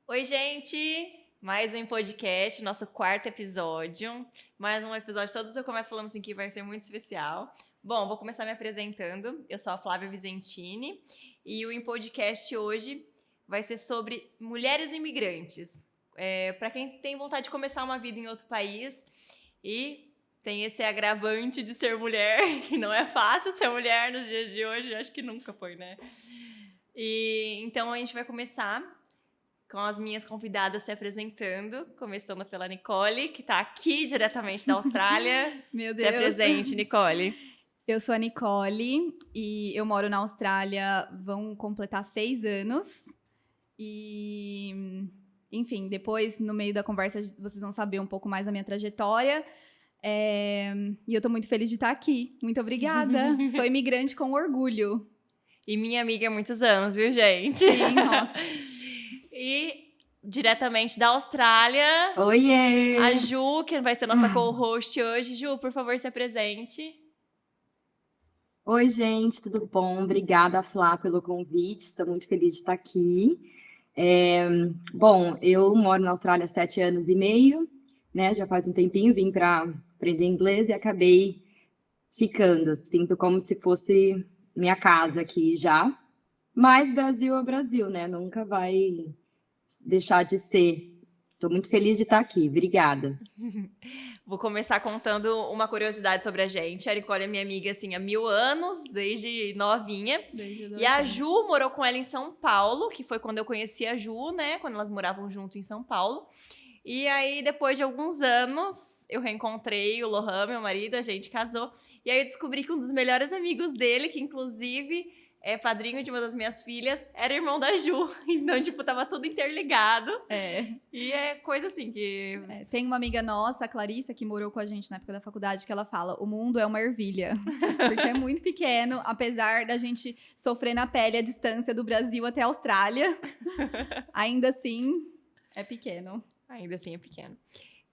Oi, gente! Mais um podcast, nosso quarto episódio. Mais um episódio, todos eu começo falando assim que vai ser muito especial. Bom, vou começar me apresentando. Eu sou a Flávia Visentini e o Em Podcast hoje vai ser sobre mulheres imigrantes. Para quem tem vontade de começar uma vida em outro país e tem esse agravante de ser mulher, que não é fácil ser mulher nos dias de hoje, acho que nunca foi, né? E então a gente vai começar com as minhas convidadas se apresentando, começando pela Nicole, que está aqui diretamente da Austrália. Meu Se Deus. apresente, Nicole. Eu sou a Nicole e eu moro na Austrália, vão completar 6 anos. E, enfim, depois, no meio da conversa, vocês vão saber um pouco mais da minha trajetória. E eu tô muito feliz de estar aqui. Muito obrigada. Sou imigrante com orgulho. E minha amiga há muitos anos, viu, gente? Sim, nossa. E diretamente da Austrália, Oiê! a Ju, que vai ser nossa co-host hoje. Ju, por favor, se apresente. Oi, gente, tudo bom? Obrigada, Flá, pelo convite. Estou muito feliz de estar aqui. Bom, eu moro na Austrália há 7 anos e meio, né? Já faz um tempinho, vim para aprender inglês e acabei ficando. Sinto como se fosse minha casa aqui já. Mas Brasil é Brasil, né? Nunca vai deixar de ser. Estou muito feliz de estar aqui. Obrigada. Vou começar contando uma curiosidade sobre a gente. A Nicole é minha amiga, assim, há 1000 anos, desde novinha. E a Ju morou com ela em São Paulo, que foi quando eu conheci a Ju, né? Quando elas moravam junto em São Paulo. E aí, depois de alguns anos, eu reencontrei o Lohan, meu marido, a gente casou. E aí eu descobri que um dos melhores amigos dele, que inclusive é padrinho de uma das minhas filhas, era irmão da Ju. Então, tipo, tava tudo interligado. E é coisa assim que... Tem uma amiga nossa, a Clarissa, que morou com a gente na época da faculdade, que ela fala: o mundo é uma ervilha. Porque é muito pequeno, apesar da gente sofrer na pele a distância do Brasil até a Austrália. Ainda assim, é pequeno. Ainda assim é pequeno.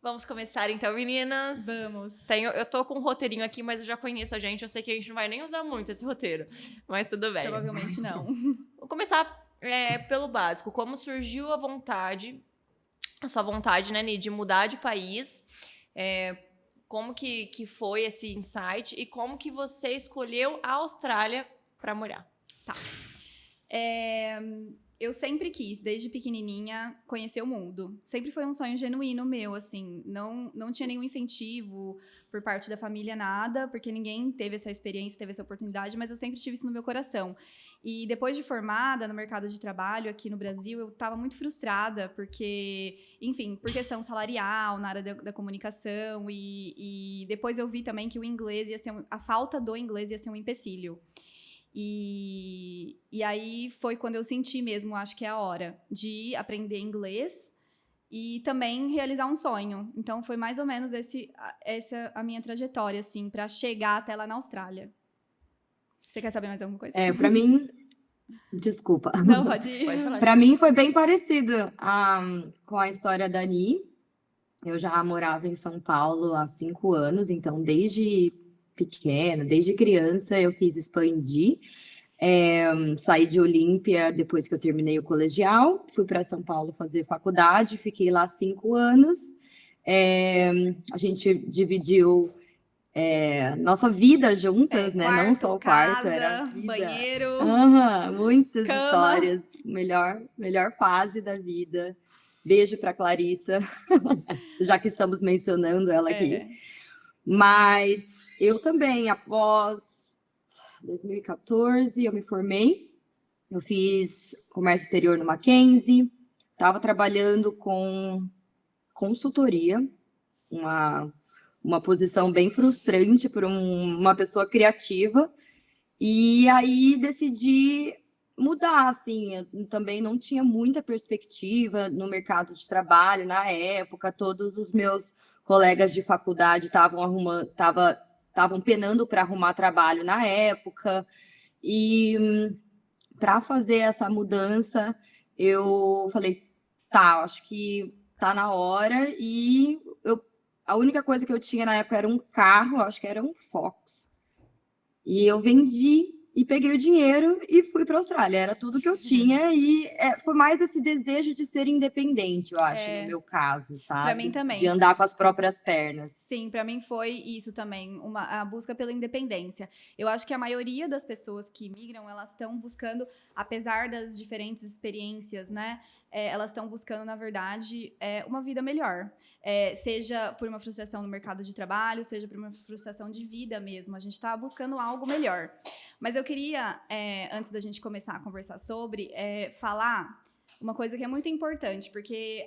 Vamos começar então, meninas? Vamos. Eu tô com um roteirinho aqui, mas eu já conheço a gente. Eu sei que a gente não vai nem usar muito esse roteiro. Mas tudo bem. Provavelmente não. Vou começar pelo básico. Como surgiu a sua vontade, né, Ni, de mudar de país? Como que foi esse insight? E como que você escolheu a Austrália para morar? Tá. Eu sempre quis, desde pequenininha, conhecer o mundo. Sempre foi um sonho genuíno meu, assim. Não tinha nenhum incentivo por parte da família, nada, porque ninguém teve essa experiência, teve essa oportunidade, mas eu sempre tive isso no meu coração. E depois de formada no mercado de trabalho aqui no Brasil, eu estava muito frustrada, porque, enfim, por questão salarial, na área da comunicação, e depois eu vi também que o inglês ia ser a falta do inglês ia ser um empecilho. E aí foi quando eu senti mesmo, acho que é a hora de aprender inglês e também realizar um sonho. Então foi mais ou menos essa a minha trajetória, assim, para chegar até lá na Austrália. Você quer saber mais alguma coisa? Para mim, desculpa. Não, pode ir. Pode falar. Para mim foi bem parecido com a história da Ni. Eu já morava em São Paulo há 5 anos, então desde pequena, desde criança, eu quis expandir. Saí de Olímpia depois que eu terminei o colegial, fui para São Paulo fazer faculdade, fiquei lá 5 anos. A gente dividiu nossa vida juntas, né? Quarto, Não só o quarto, casa, era a vida. banheiro, Muitas cama. histórias, melhor fase da vida. Beijo para Clarissa, já que estamos mencionando ela aqui. Mas eu também, após 2014, eu me formei. Eu fiz comércio exterior no Mackenzie, estava trabalhando com consultoria, uma posição bem frustrante para uma pessoa criativa. E aí decidi mudar, assim, eu também não tinha muita perspectiva no mercado de trabalho na época, todos os meus colegas de faculdade estavam penando para arrumar trabalho na época, e para fazer essa mudança, eu falei, tá, acho que tá na hora, e a única coisa que eu tinha na época era um carro, acho que era um Fox, e eu vendi e peguei o dinheiro e fui para a Austrália. Era tudo que eu tinha e foi mais esse desejo de ser independente, eu acho, no meu caso, Pra mim sabe? também. De andar com as próprias pernas. Sim, pra mim foi isso também, a busca pela independência. Eu acho que a maioria das pessoas que migram, elas estão buscando, apesar das diferentes experiências, né? Elas estão buscando, na verdade, uma vida melhor. Seja por uma frustração no mercado de trabalho, seja por uma frustração de vida mesmo. A gente está buscando algo melhor. Mas eu queria, antes da gente começar a conversar sobre, falar uma coisa que é muito importante, porque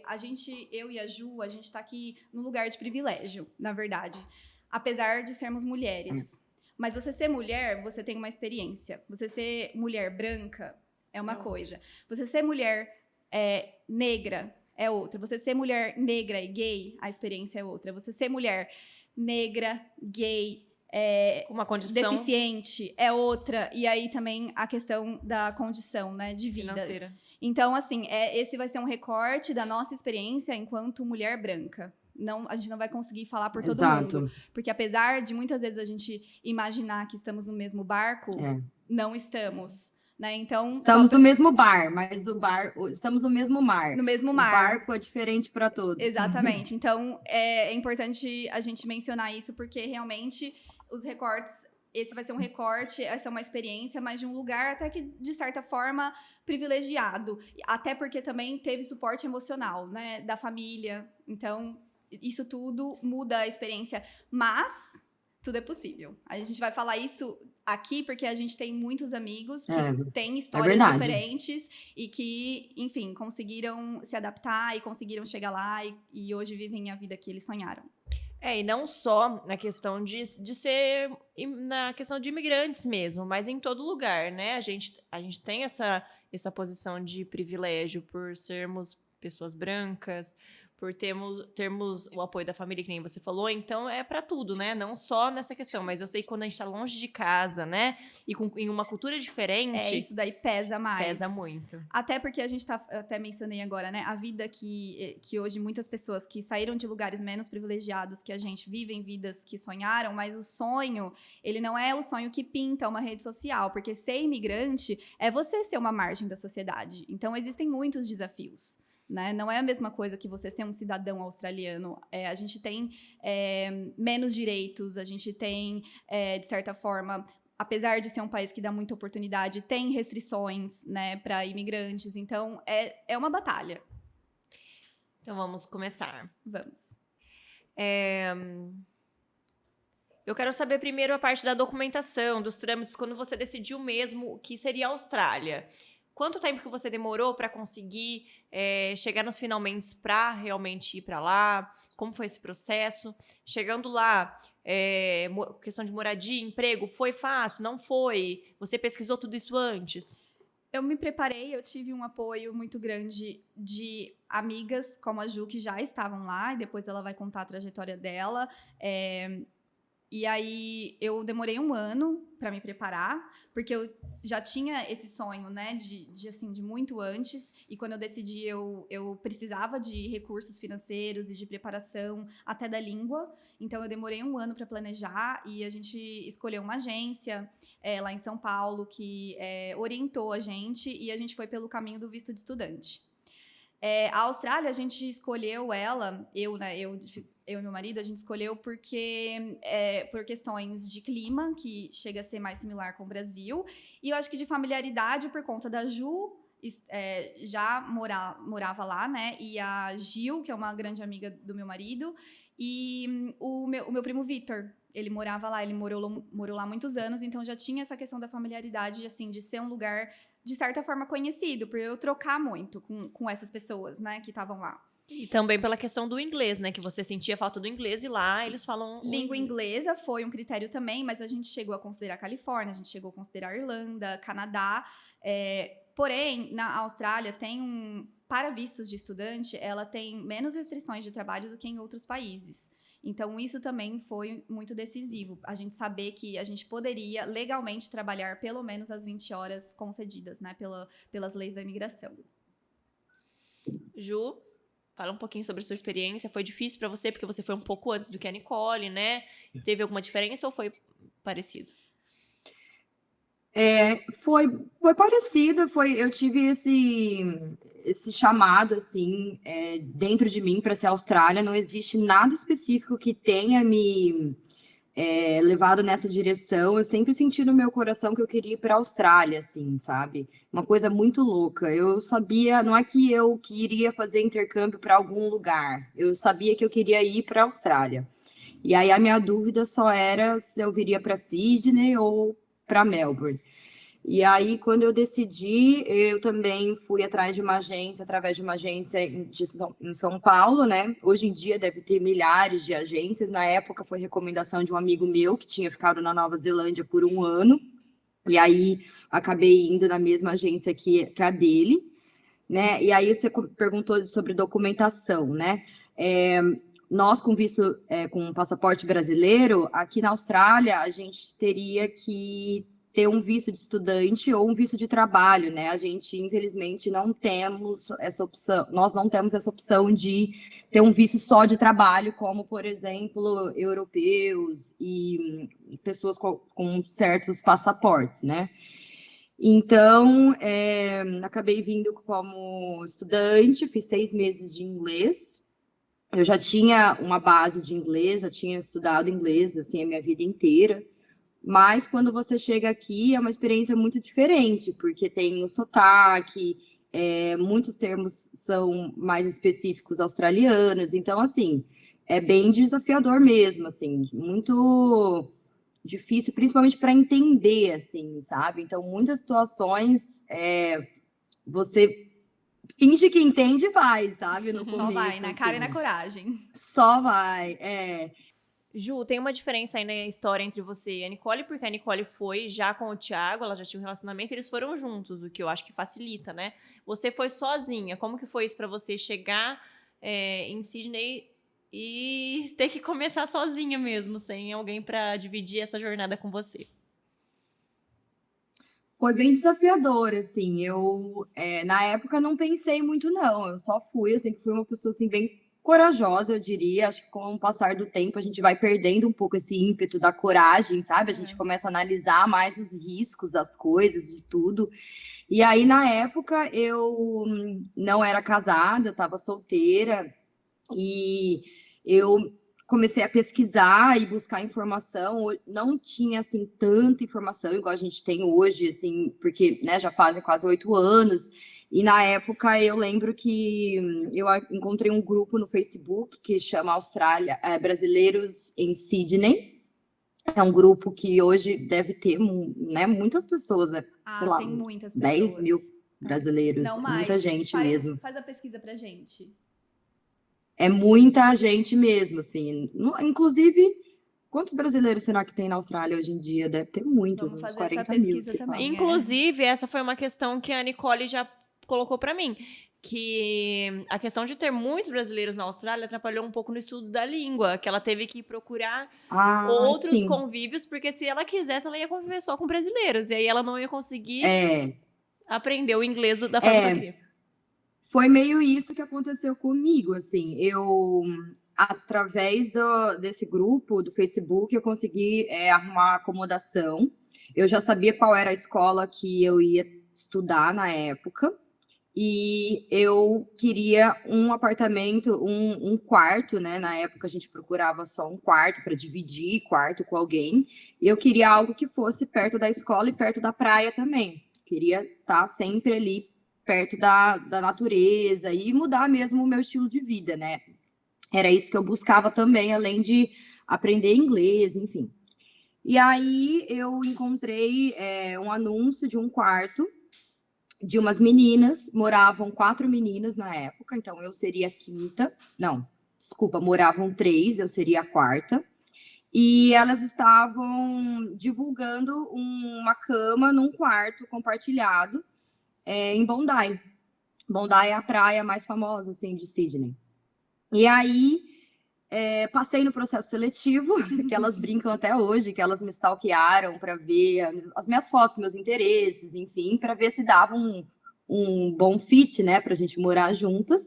eu e a Ju, a gente está aqui num lugar de privilégio, na verdade. Apesar de sermos mulheres. Mas você ser mulher, você tem uma experiência. Você ser mulher branca é uma coisa. Você ser mulher negra é outra. Você ser mulher negra e gay, a experiência é outra. Você ser mulher negra, gay, Com uma condição deficiente é outra. E aí também a questão da condição, né, de vida. financeira. Então, assim, esse vai ser um recorte da nossa experiência enquanto mulher branca. Não, a gente não vai conseguir falar por todo mundo. Porque apesar de muitas vezes a gente imaginar que estamos no mesmo barco, não estamos. Né? Então, estamos no mesmo bar, mas estamos no mesmo mar. No mesmo mar. O barco é diferente para todos. Exatamente. Então, é importante a gente mencionar isso, porque realmente os recortes, esse vai ser um recorte, essa é uma experiência, mas de um lugar até que, de certa forma, privilegiado. Até porque também teve suporte emocional, né, da família. Então, isso tudo muda a experiência. Mas tudo é possível. A gente vai falar isso aqui porque a gente tem muitos amigos que têm histórias diferentes e que, enfim, conseguiram se adaptar e conseguiram chegar lá e hoje vivem a vida que eles sonharam. E não só na questão de ser na questão de imigrantes mesmo, mas em todo lugar, né? A gente tem essa posição de privilégio por sermos pessoas brancas, por termos o apoio da família, que nem você falou, então é pra tudo, né? Não só nessa questão, mas eu sei que quando a gente tá longe de casa, né? E em uma cultura diferente... isso daí pesa mais. Pesa muito. Até porque a gente eu até mencionei agora, né? A vida que hoje muitas pessoas que saíram de lugares menos privilegiados que a gente vivem vidas que sonharam, mas o sonho, ele não é o sonho que pinta uma rede social, porque ser imigrante é você ser uma margem da sociedade. Então, existem muitos desafios. Né? Não é a mesma coisa que você ser um cidadão australiano. A gente tem menos direitos, a gente tem, de certa forma, apesar de ser um país que dá muita oportunidade, tem restrições, né, para imigrantes. Então, é uma batalha. Então, vamos começar. Vamos. Eu quero saber primeiro a parte da documentação, dos trâmites, quando você decidiu mesmo o que seria a Austrália. Quanto tempo que você demorou para conseguir chegar nos finalmente para realmente ir para lá? Como foi esse processo? Chegando lá, questão de moradia, emprego, foi fácil? Não foi? Você pesquisou tudo isso antes? Eu me preparei, eu tive um apoio muito grande de amigas como a Ju, que já estavam lá, e depois ela vai contar a trajetória dela. E aí, eu demorei 1 ano para me preparar, porque eu já tinha esse sonho, né, de muito antes. E quando eu decidi, eu precisava de recursos financeiros e de preparação até da língua. Então, eu demorei 1 ano para planejar e a gente escolheu uma agência lá em São Paulo que orientou a gente e a gente foi pelo caminho do visto de estudante. A Austrália, a gente escolheu ela, eu e meu marido, a gente escolheu porque por questões de clima, que chega a ser mais similar com o Brasil, e eu acho que de familiaridade por conta da Ju, já morava lá, né, e a Gil, que é uma grande amiga do meu marido, e o meu primo Vitor, ele morava lá, ele morou lá muitos anos, então já tinha essa questão da familiaridade, assim, de ser um lugar, de certa forma, conhecido, por eu trocar muito com essas pessoas, né, que estavam lá. E também pela questão do inglês, né? Que você sentia falta do inglês e lá eles falam... Língua inglesa foi um critério também, mas a gente chegou a considerar Califórnia, a gente chegou a considerar Irlanda, Canadá. Porém, na Austrália para vistos de estudante, ela tem menos restrições de trabalho do que em outros países. Então, isso também foi muito decisivo. A gente saber que a gente poderia legalmente trabalhar pelo menos as 20 horas concedidas, né? Pelas leis da imigração. Ju, fala um pouquinho sobre a sua experiência. Foi difícil para você, porque você foi um pouco antes do que a Nicole, né? Teve alguma diferença ou foi parecido? Foi parecido, eu tive esse chamado, assim, dentro de mim para ser Austrália. Não existe nada específico que tenha me levado nessa direção. Eu sempre senti no meu coração que eu queria ir para a Austrália, assim, sabe? Uma coisa muito louca. Eu sabia, não é que eu queria fazer intercâmbio para algum lugar, eu sabia que eu queria ir para a Austrália. E aí a minha dúvida só era se eu viria para Sydney ou para Melbourne. E aí, quando eu decidi, eu também fui atrás de uma agência, através de uma agência em São Paulo, né? Hoje em dia deve ter milhares de agências. Na época foi recomendação de um amigo meu que tinha ficado na Nova Zelândia por 1 ano. E aí acabei indo na mesma agência que a dele, né? E aí você perguntou sobre documentação, né? Nós, com visto, com passaporte brasileiro, aqui na Austrália, a gente teria que ter um visto de estudante ou um visto de trabalho, né? A gente, infelizmente, não temos essa opção, nós não temos essa opção de ter um visto só de trabalho, como, por exemplo, europeus e pessoas com certos passaportes, né? Então, acabei vindo como estudante, fiz 6 meses de inglês. Eu já tinha uma base de inglês, já tinha estudado inglês, assim, a minha vida inteira. Mas quando você chega aqui, é uma experiência muito diferente, porque tem o sotaque, muitos termos são mais específicos australianos. Então, assim, é bem desafiador mesmo, assim, muito difícil, principalmente para entender, assim, sabe? Então, muitas situações, você finge que entende e vai, sabe? No Só começo, vai, na cara e na assim. coragem. Só vai, Ju, tem uma diferença aí na história entre você e a Nicole, porque a Nicole foi já com o Thiago, ela já tinha um relacionamento, e eles foram juntos, o que eu acho que facilita, né? Você foi sozinha. Como que foi isso pra você chegar em Sydney e ter que começar sozinha mesmo, sem alguém pra dividir essa jornada com você? Foi bem desafiador, assim. Eu, na época, não pensei muito, não. Eu só fui, eu sempre fui uma pessoa, assim, bem corajosa, eu diria. Acho que com o passar do tempo, a gente vai perdendo um pouco esse ímpeto da coragem, sabe? A gente começa a analisar mais os riscos das coisas, de tudo. E aí, na época, eu não era casada, estava solteira. E eu comecei a pesquisar e buscar informação. Não tinha assim tanta informação igual a gente tem hoje, assim, porque, né, já fazem quase 8 anos. E na época eu lembro que eu encontrei um grupo no Facebook que chama Austrália, Brasileiros em Sydney. É um grupo que hoje deve ter, né, muitas pessoas, sei lá, tem uns muitas 10 mil pessoas. brasileiros, Não mais. muita gente mesmo. Faz a pesquisa pra gente. É muita gente mesmo, assim. Inclusive, quantos brasileiros será que tem na Austrália hoje em dia? Deve ter muitos, Vamos uns fazer 40 essa mil, pesquisa se pá. também. Inclusive, essa foi uma questão que a Nicole já colocou pra mim, que a questão de ter muitos brasileiros na Austrália atrapalhou um pouco no estudo da língua, que ela teve que procurar outros Sim. convívios, porque se ela quisesse, ela ia conviver só com brasileiros, e aí ela não ia conseguir aprender o inglês da forma que ela queria. Foi meio isso que aconteceu comigo, assim. Eu, através desse grupo do Facebook, eu consegui arrumar acomodação. Eu já sabia qual era a escola que eu ia estudar na época. E eu queria um apartamento, um quarto, né? Na época a gente procurava só um quarto para dividir quarto com alguém. E eu queria algo que fosse perto da escola e perto da praia também. Queria estar sempre ali perto da natureza e mudar mesmo o meu estilo de vida, né? Era isso que eu buscava também, além de aprender inglês, enfim. E aí eu encontrei um anúncio de um quarto de umas meninas, moravam 4 meninas na época, então eu seria a quinta. Não, desculpa, moravam 3, eu seria a quarta. E elas estavam divulgando uma cama num quarto compartilhado em Bondi. Bondi é a praia mais famosa, assim, de Sydney. E aí, passei no processo seletivo, que elas brincam até hoje, que elas me stalkearam para ver as minhas fotos, meus interesses, enfim, para ver se dava um bom fit, né, para a gente morar juntas.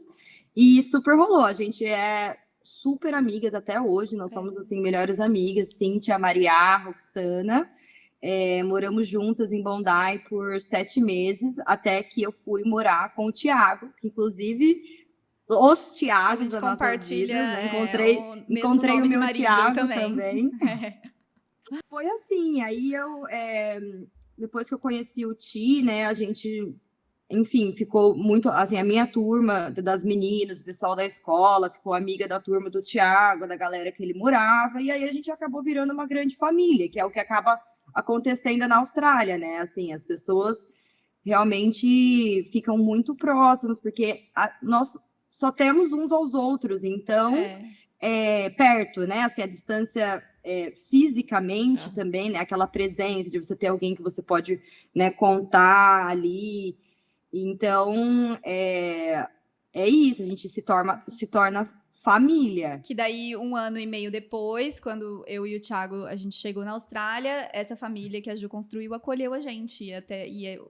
E super rolou. A gente é super amigas até hoje, nós somos, assim, melhores amigas, Cíntia, Maria, Roxana. moramos juntas em Bondi por 7 meses, até que eu fui morar com o Thiago, que inclusive os A Thiagos gente das nossas compartilha vidas, né? o mesmo Encontrei nome o de meu marido Thiago também. também. Foi assim, aí depois que eu conheci o Ti, né, a gente, enfim, ficou muito, assim, a minha turma das meninas, o pessoal da escola, ficou amiga da turma do Thiago, da galera que ele morava, e aí a gente acabou virando uma grande família, que é o que acaba acontecendo na Austrália, né, assim, as pessoas realmente ficam muito próximas, porque nós só temos uns aos outros, então, perto, né, assim, a distância fisicamente também, né, aquela presença de você ter alguém que você pode, né, contar ali. Então, é isso, a gente se torna família. Que daí, 1 ano e meio depois, quando eu e o Thiago, a gente chegou na Austrália, essa família que a Ju construiu acolheu a gente.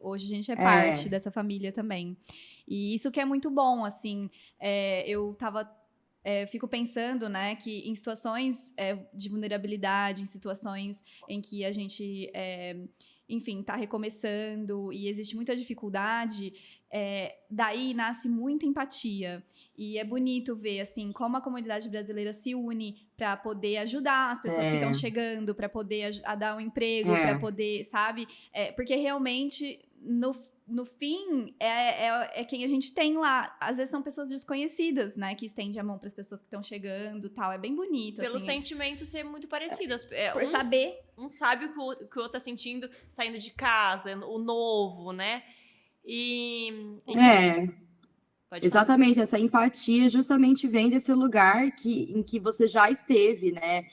Hoje a gente é parte dessa família também. E isso que é muito bom, assim. Fico pensando, né, que em situações de vulnerabilidade, em situações em que a gente, enfim, está recomeçando e existe muita dificuldade, daí nasce muita empatia. E é bonito ver, assim, como a comunidade brasileira se une para poder ajudar as pessoas que estão chegando, para poder a dar um emprego, para poder, sabe? Porque realmente, no fim, é quem a gente tem lá. Às vezes são pessoas desconhecidas, né? Que estendem a mão para as pessoas que estão chegando, tal. É bem bonito, Pelo assim. sentimento ser muito parecido. Por saber. Um sabe o que o outro tá sentindo saindo de casa, o novo, né? Exatamente, essa empatia justamente vem desse lugar em que você já esteve, né?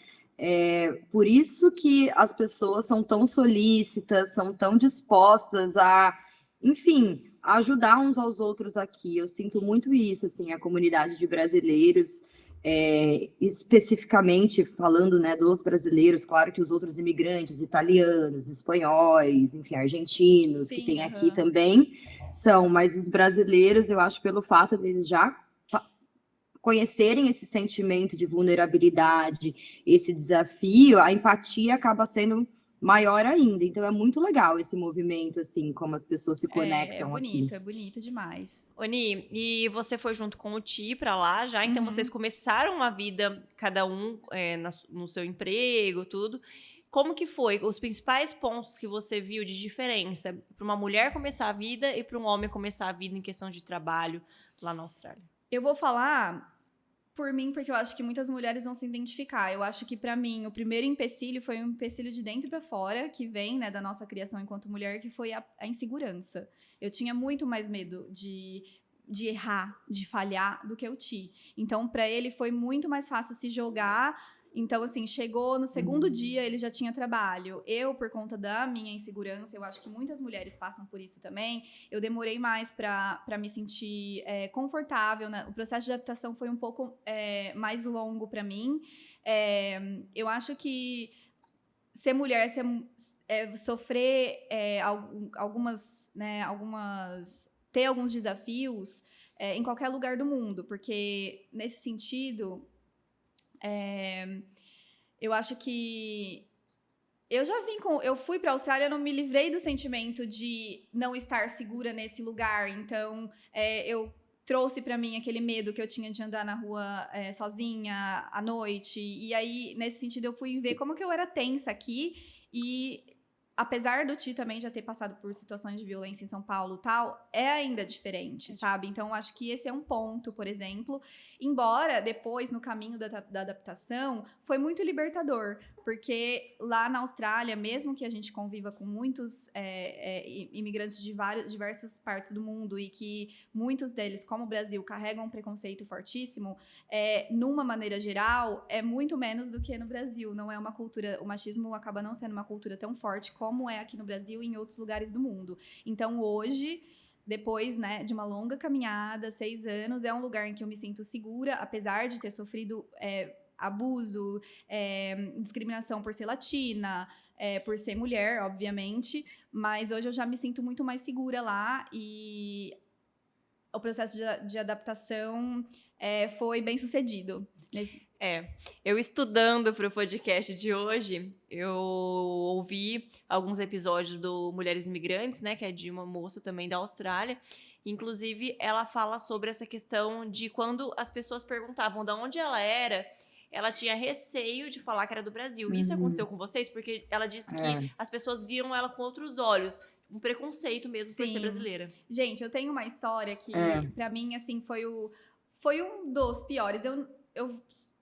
Por isso que as pessoas são tão solícitas, são tão dispostas a, enfim, ajudar uns aos outros aqui. Eu sinto muito isso, assim, a comunidade de brasileiros, especificamente falando, né, dos brasileiros, claro que os outros imigrantes, italianos, espanhóis, enfim, argentinos, que tem aqui também são, mas os brasileiros, eu acho, pelo fato de eles já conhecerem esse sentimento de vulnerabilidade, esse desafio, a empatia acaba sendo maior ainda. Então é muito legal esse movimento, assim, como as pessoas se conectam aqui. É bonito demais. Oni, e você foi junto com o Ti pra lá já, então vocês começaram uma vida, cada um no seu emprego, tudo. Como que foi? Os principais pontos que você viu de diferença para uma mulher começar a vida e para um homem começar a vida em questão de trabalho lá na Austrália? Eu vou falar por mim, porque eu acho que muitas mulheres vão se identificar. Eu acho que, para mim, o primeiro empecilho foi um empecilho de dentro para fora, que vem, né, da nossa criação enquanto mulher, que foi a insegurança. Eu tinha muito mais medo de errar, de falhar, do que o Ti. Então, para ele, foi muito mais fácil se jogar. Então, assim, chegou no segundo dia, ele já tinha trabalho. Eu, por conta da minha insegurança, eu acho que muitas mulheres passam por isso também, eu demorei mais para me sentir confortável, né? O processo de adaptação foi um pouco mais longo para mim. Eu acho que ser mulher, sofrer ter alguns desafios em qualquer lugar do mundo, porque nesse sentido... eu acho que eu fui para a Austrália, eu não me livrei do sentimento de não estar segura nesse lugar. Então, eu trouxe para mim aquele medo que eu tinha de andar na rua sozinha à noite. E aí, nesse sentido, eu fui ver como que eu era tensa aqui. E apesar do Ti também já ter passado por situações de violência em São Paulo e tal, é ainda diferente, sabe? Então, acho que esse é um ponto, por exemplo. Embora, depois, no caminho da adaptação, foi muito libertador. Porque lá na Austrália, mesmo que a gente conviva com muitos imigrantes de diversas partes do mundo e que muitos deles, como o Brasil, carregam um preconceito fortíssimo, numa maneira geral, é muito menos do que no Brasil. Não é uma cultura... O machismo acaba não sendo uma cultura tão forte como é aqui no Brasil e em outros lugares do mundo. Então, hoje, depois, né, de uma longa caminhada, 6 anos, é um lugar em que eu me sinto segura, apesar de ter sofrido abuso, discriminação por ser latina, por ser mulher, obviamente, mas hoje eu já me sinto muito mais segura lá e o processo de adaptação foi bem sucedido. Eu estudando para o podcast de hoje, eu ouvi alguns episódios do Mulheres Imigrantes, né, que é de uma moça também da Austrália. Inclusive, ela fala sobre essa questão de quando as pessoas perguntavam de onde ela tinha receio de falar que era do Brasil. Isso aconteceu com vocês? Porque ela disse que as pessoas viam ela com outros olhos. Um preconceito mesmo por ser brasileira. Gente, eu tenho uma história que, pra mim, assim, foi um dos piores.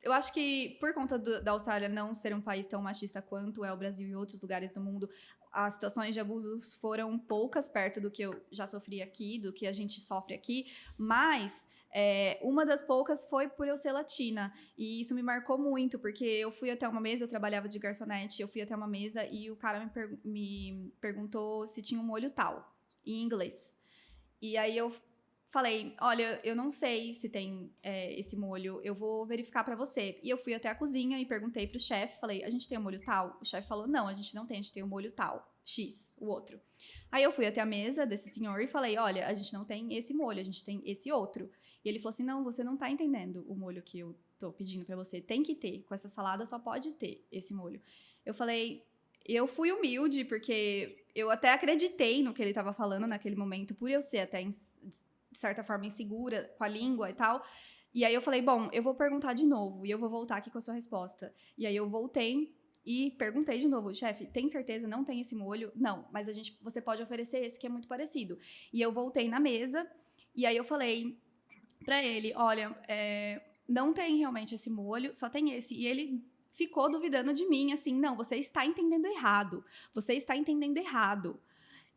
Eu acho que, por conta da Austrália não ser um país tão machista quanto é o Brasil e outros lugares do mundo, as situações de abuso foram poucas perto do que eu já sofri aqui, do que a gente sofre aqui, mas uma das poucas foi por eu ser latina, e isso me marcou muito, porque eu fui até uma mesa, eu trabalhava de garçonete, eu fui até uma mesa e o cara me perguntou se tinha um molho tal, em inglês. E aí eu falei, olha, eu não sei se tem esse molho, eu vou verificar pra você. E eu fui até a cozinha e perguntei pro chefe, falei, a gente tem um molho tal? O chefe falou, não, a gente não tem, a gente tem um molho tal, X, o outro. Aí eu fui até a mesa desse senhor e falei, olha, a gente não tem esse molho, a gente tem esse outro. E ele falou assim, não, você não tá entendendo o molho que eu tô pedindo pra você, tem que ter, com essa salada só pode ter esse molho. Eu falei, eu fui humilde, porque eu até acreditei no que ele tava falando naquele momento, por eu ser até de certa forma, insegura com a língua e tal. E aí eu falei, bom, eu vou perguntar de novo e eu vou voltar aqui com a sua resposta. E aí eu voltei e perguntei de novo, chefe, tem certeza? Não tem esse molho? Não, mas você pode oferecer esse que é muito parecido. E eu voltei na mesa e aí eu falei pra ele, olha, não tem realmente esse molho, só tem esse. E ele ficou duvidando de mim, assim, não, você está entendendo errado. Você está entendendo errado.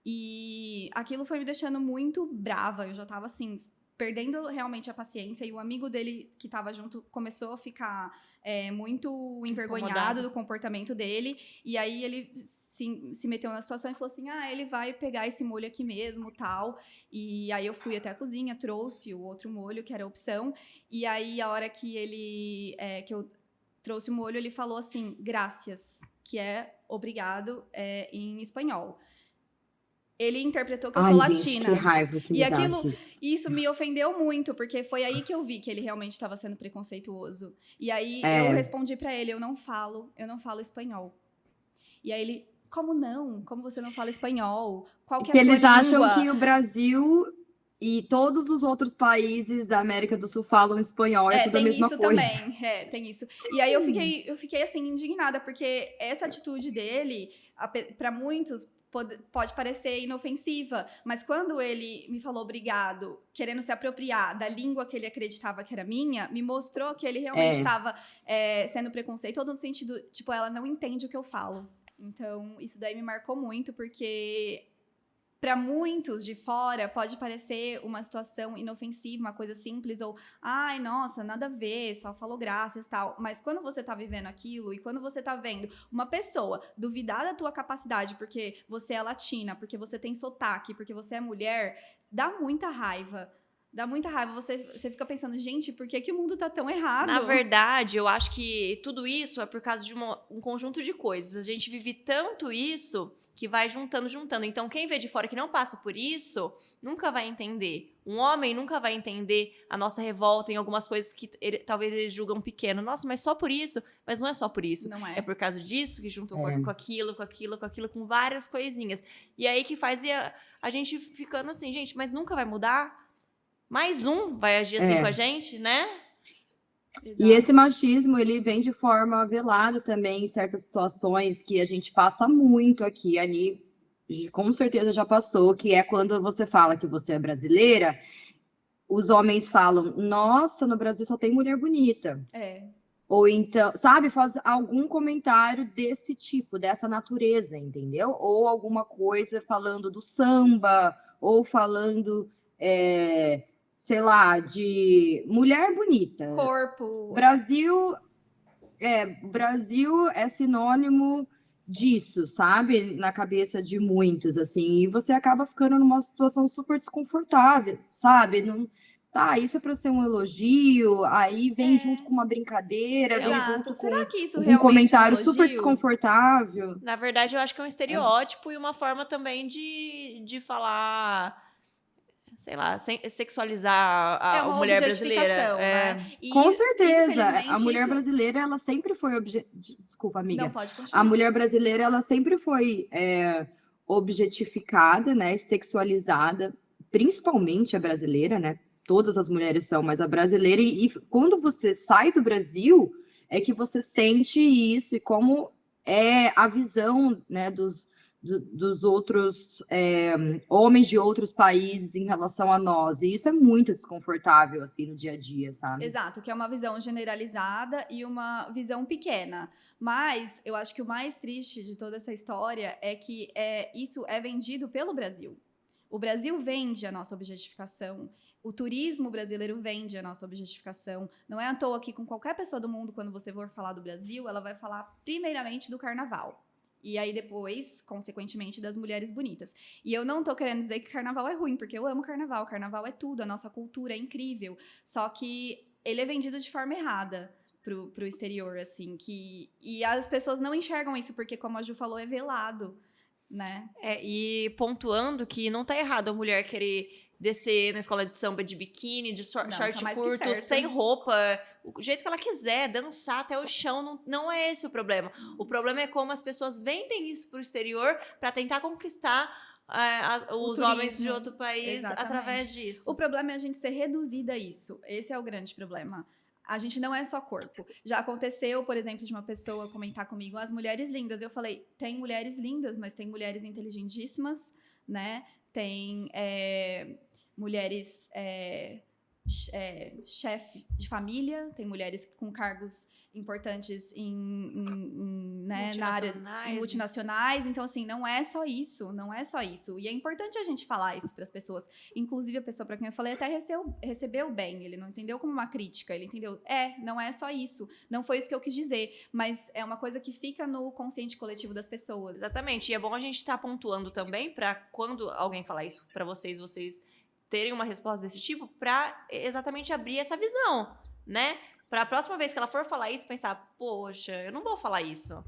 E aquilo foi me deixando muito brava. Eu já tava, assim, perdendo realmente a paciência. E o amigo dele, que tava junto, começou a ficar muito envergonhado do comportamento dele. E aí ele se meteu na situação e falou assim, ele vai pegar esse molho aqui mesmo, tal. E aí eu fui até a cozinha, trouxe o outro molho, que era a opção. E aí, a hora que que eu trouxe o molho, ele falou assim, gracias, que é obrigado em espanhol. Ele interpretou que eu sou latina. Que raiva que me dá isso me ofendeu muito, porque foi aí que eu vi que ele realmente estava sendo preconceituoso. E aí eu respondi pra ele, eu não falo espanhol. E aí ele, como não? Como você não fala espanhol? Qual que é a sua língua? Eles acham que o Brasil e todos os outros países da América do Sul falam espanhol, é tudo a mesma coisa. Também, tem isso. E aí eu fiquei assim, indignada, porque essa atitude dele, pra muitos, pode parecer inofensiva, mas quando ele me falou obrigado, querendo se apropriar da língua que ele acreditava que era minha, me mostrou que ele realmente estava sendo preconceituoso no sentido, tipo, ela não entende o que eu falo. Então, isso daí me marcou muito, porque para muitos de fora pode parecer uma situação inofensiva, uma coisa simples, ou ai, nossa, nada a ver, só falou graças e tal. Mas quando você tá vivendo aquilo e quando você tá vendo uma pessoa duvidar da tua capacidade porque você é latina, porque você tem sotaque, porque você é mulher, dá muita raiva. Dá muita raiva, você fica pensando, gente, por que o mundo tá tão errado? Na verdade, eu acho que tudo isso é por causa de um conjunto de coisas. A gente vive tanto isso que vai juntando. Então, quem vê de fora que não passa por isso, nunca vai entender. Um homem nunca vai entender a nossa revolta em algumas coisas que talvez eles julgam pequeno. Nossa, mas só por isso? Mas não é só por isso. Não é. É por causa disso que juntou com aquilo, com várias coisinhas. E aí que faz a gente ficando assim, gente, mas nunca vai mudar? Mais um vai agir assim com a gente, né? Exato. E esse machismo, ele vem de forma velada também em certas situações que a gente passa muito aqui. Ali, com certeza já passou, que é quando você fala que você é brasileira, os homens falam, nossa, no Brasil só tem mulher bonita. Ou então, sabe, faz algum comentário desse tipo, dessa natureza, entendeu? Ou alguma coisa falando do samba, ou falando... sei lá, de mulher bonita. Corpo. Brasil é sinônimo disso, sabe? Na cabeça de muitos, assim. E você acaba ficando numa situação super desconfortável, sabe? Não, isso é para ser um elogio, aí vem junto com uma brincadeira, vem junto Será com que isso um comentário é um super desconfortável. Na verdade, eu acho que é um estereótipo e uma forma também de falar... sei lá, sexualizar É a uma mulher brasileira. objetificação, né? E, Com certeza. A infelizmente, mulher isso... brasileira, ela sempre foi... Desculpa, amiga. Não, pode A continuar. mulher brasileira, ela sempre foi objetificada, né? Sexualizada, principalmente a brasileira, né? Todas as mulheres são, mas a brasileira... E quando você sai do Brasil, é que você sente isso e como é a visão, né, dos outros homens de outros países em relação a nós. E isso é muito desconfortável, assim, no dia a dia, sabe? Exato, que é uma visão generalizada e uma visão pequena. Mas eu acho que o mais triste de toda essa história é que isso é vendido pelo Brasil. O Brasil vende a nossa objetificação. O turismo brasileiro vende a nossa objetificação. Não é à toa que com qualquer pessoa do mundo, quando você for falar do Brasil, ela vai falar primeiramente do carnaval. E aí depois, consequentemente, das mulheres bonitas. E eu não tô querendo dizer que carnaval é ruim, porque eu amo carnaval. Carnaval é tudo, a nossa cultura é incrível. Só que ele é vendido de forma errada pro exterior, assim. E as pessoas não enxergam isso, porque, como a Ju falou, é velado, né? E pontuando que não tá errado a mulher querer descer na escola de samba de biquíni, de short tá curto, sem roupa, o jeito que ela quiser, dançar até o chão, não é esse o problema. O problema é como as pessoas vendem isso pro exterior para tentar conquistar os homens de outro país. Exatamente. Através disso. O problema é a gente ser reduzida a isso. Esse é o grande problema. A gente não é só corpo. Já aconteceu, por exemplo, de uma pessoa comentar comigo, as mulheres lindas. Eu falei, tem mulheres lindas, mas tem mulheres inteligentíssimas, né? Tem mulheres chefe de família, tem mulheres com cargos importantes né, na área multinacionais. Então, assim, não é só isso. E é importante a gente falar isso para as pessoas. Inclusive, a pessoa para quem eu falei até recebeu bem. Ele não entendeu como uma crítica. Ele entendeu, não é só isso. Não foi isso que eu quis dizer. Mas é uma coisa que fica no consciente coletivo das pessoas. Exatamente. E é bom a gente estar pontuando também para quando alguém falar isso para vocês terem uma resposta desse tipo, para exatamente abrir essa visão, né? Para a próxima vez que ela for falar isso, pensar, poxa, eu não vou falar isso.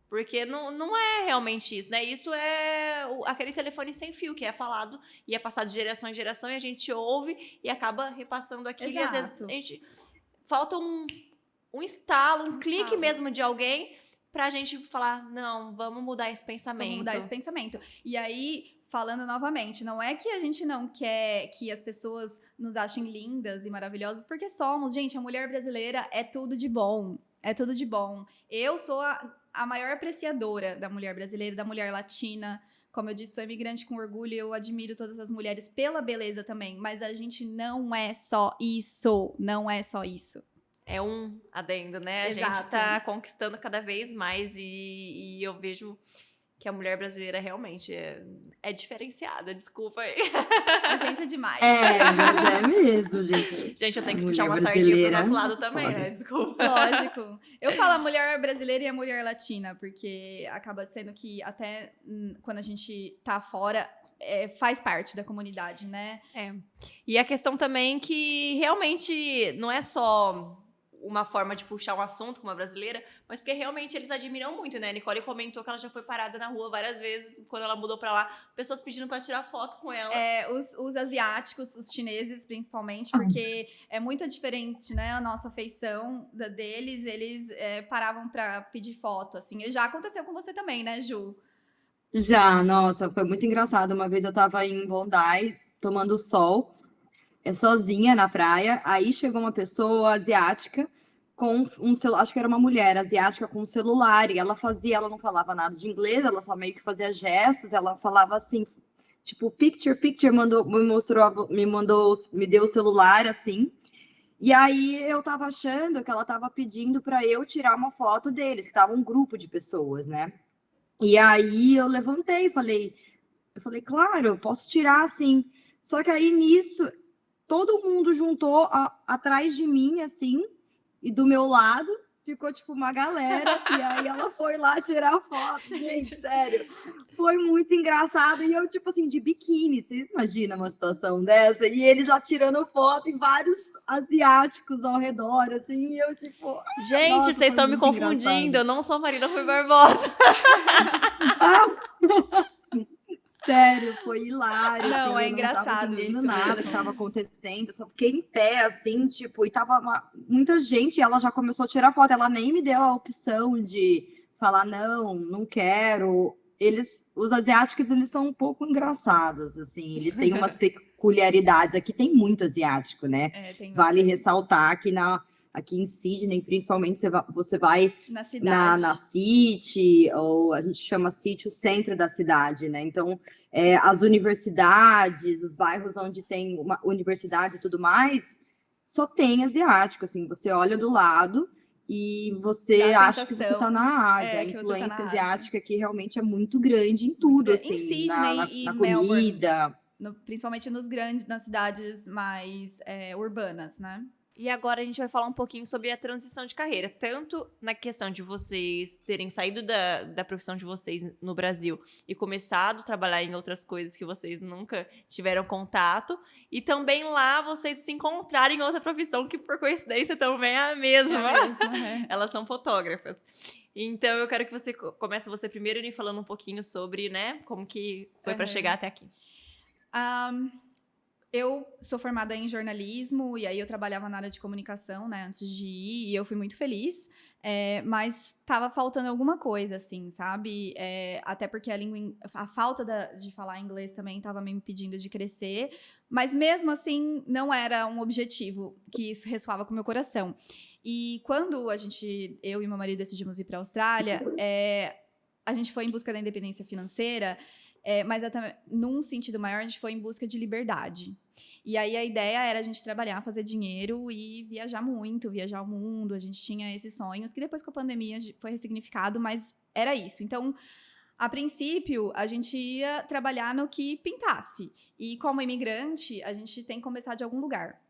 Porque não é realmente isso, né? Isso é aquele telefone sem fio que é falado e é passado de geração em geração e a gente ouve e acaba repassando aquilo. Exato. E às vezes falta um estalo, um clique mesmo de alguém pra gente falar, não, vamos mudar esse pensamento. E aí, falando novamente, não é que a gente não quer que as pessoas nos achem lindas e maravilhosas, porque somos. Gente, a mulher brasileira é tudo de bom. É tudo de bom. Eu sou a maior apreciadora da mulher brasileira, da mulher latina. Como eu disse, sou imigrante com orgulho e eu admiro todas as mulheres pela beleza também. Mas a gente não é só isso. Não é só isso. É um adendo, né? Exato. A gente tá conquistando cada vez mais e eu vejo que a mulher brasileira realmente é diferenciada, desculpa aí. A gente é demais. Mas é mesmo, gente. Gente, eu tenho que puxar uma sardinha pro nosso lado também, né? Desculpa. Lógico. Eu falo a mulher brasileira e a mulher latina, porque acaba sendo que até quando a gente tá fora, faz parte da comunidade, né? E a questão também que realmente não é só uma forma de puxar um assunto com uma brasileira, mas porque realmente eles admiram muito, né? A Nicole comentou que ela já foi parada na rua várias vezes quando ela mudou pra lá, pessoas pedindo pra tirar foto com ela. Os asiáticos, os chineses principalmente, porque é muito diferente, né? A nossa feição deles, eles paravam pra pedir foto, assim. E já aconteceu com você também, né, Ju? Já, nossa, foi muito engraçado. Uma vez eu tava em Bondi, tomando sol, sozinha na praia, aí chegou uma pessoa asiática com um celular, acho que era uma mulher asiática com um celular, e ela não falava nada de inglês, ela só meio que fazia gestos, ela falava assim, tipo, picture, me deu o celular, assim, e aí eu tava achando que ela tava pedindo para eu tirar uma foto deles, que tava um grupo de pessoas, né? E aí eu levantei e falei, claro, eu posso tirar, sim. Só que aí nisso todo mundo juntou atrás de mim, assim, e do meu lado ficou, tipo, uma galera, e aí ela foi lá tirar foto. Gente, sério, foi muito engraçado. E eu, tipo assim, de biquíni, vocês imaginam uma situação dessa? E eles lá tirando foto e vários asiáticos ao redor, assim, e eu, tipo... Gente, vocês estão me confundindo, engraçado. Eu não sou Marina Rui Barbosa. Sério, foi hilário, Não, assim, é eu não tava engraçado entendendo isso nada que mesmo. estava acontecendo, eu só fiquei em pé, assim, tipo, e tava muita gente, e ela já começou a tirar foto, ela nem me deu a opção de falar, não, não quero. Os asiáticos, eles são um pouco engraçados, assim, eles têm umas peculiaridades, aqui tem muito asiático, né? Tem Vale bastante. ressaltar que aqui em Sydney, principalmente, você vai Na na cidade. City, ou a gente chama City o centro da cidade, né? Então, as universidades, os bairros onde tem uma universidade e tudo mais, só tem asiático, assim, você olha do lado e Dá você a acha que você está sensação na Ásia. A que você tá influência na Ásia. asiática aqui realmente é muito grande em Muito tudo, grande. Em assim, na, Sydney na, e na Melbourne, comida. principalmente nas cidades mais urbanas, né? E agora a gente vai falar um pouquinho sobre a transição de carreira, tanto na questão de vocês terem saído da profissão de vocês no Brasil e começado a trabalhar em outras coisas que vocês nunca tiveram contato, e também lá vocês se encontrarem em outra profissão que, por coincidência, também é a mesma. É mesmo, é. Elas são fotógrafas. Então, eu quero que você comece você primeiro me falando um pouquinho sobre, né, como que foi para chegar até aqui. Eu sou formada em jornalismo e aí eu trabalhava na área de comunicação, né, antes de ir, e eu fui muito feliz, mas estava faltando alguma coisa, assim, sabe? Até porque a falta de falar inglês também estava me impedindo de crescer, mas mesmo assim não era um objetivo que isso ressoava com o meu coração. E quando eu e meu marido decidimos ir para a Austrália, a gente foi em busca da independência financeira. Mas até num sentido maior, a gente foi em busca de liberdade. E aí a ideia era a gente trabalhar, fazer dinheiro e viajar muito, viajar o mundo. A gente tinha esses sonhos, que depois com a pandemia foi ressignificado, mas era isso. Então, a princípio, a gente ia trabalhar no que pintasse. E como imigrante, a gente tem que começar de algum lugar.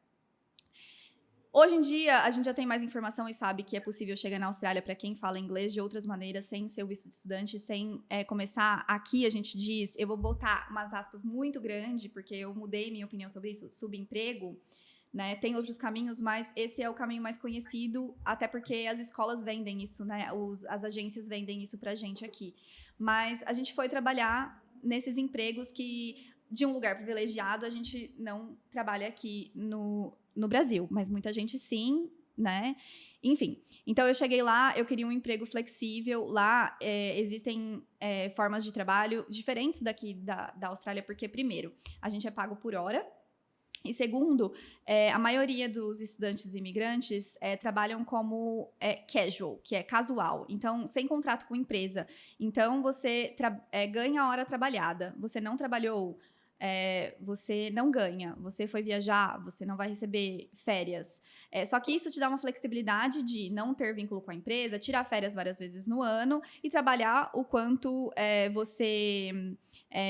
Hoje em dia, a gente já tem mais informação e sabe que é possível chegar na Austrália para quem fala inglês de outras maneiras, sem ser o visto de estudante, sem começar. Aqui a gente diz, eu vou botar umas aspas muito grandes, porque eu mudei minha opinião sobre isso, subemprego, né? Tem outros caminhos, mas esse é o caminho mais conhecido, até porque as escolas vendem isso, né? As agências vendem isso pra gente aqui. Mas a gente foi trabalhar nesses empregos que, de um lugar privilegiado, a gente não trabalha aqui no Brasil, mas muita gente sim, né? Enfim, então eu cheguei lá, eu queria um emprego flexível. Lá existem formas de trabalho diferentes daqui da Austrália, porque, primeiro, a gente é pago por hora. E segundo, a maioria dos estudantes imigrantes trabalham como casual, que é casual. Então, sem contrato com empresa. Então, você ganha a hora trabalhada. Você não trabalhou, você não ganha. Você foi viajar, você não vai receber férias. Só que isso te dá uma flexibilidade de não ter vínculo com a empresa, tirar férias várias vezes no ano e trabalhar o quanto você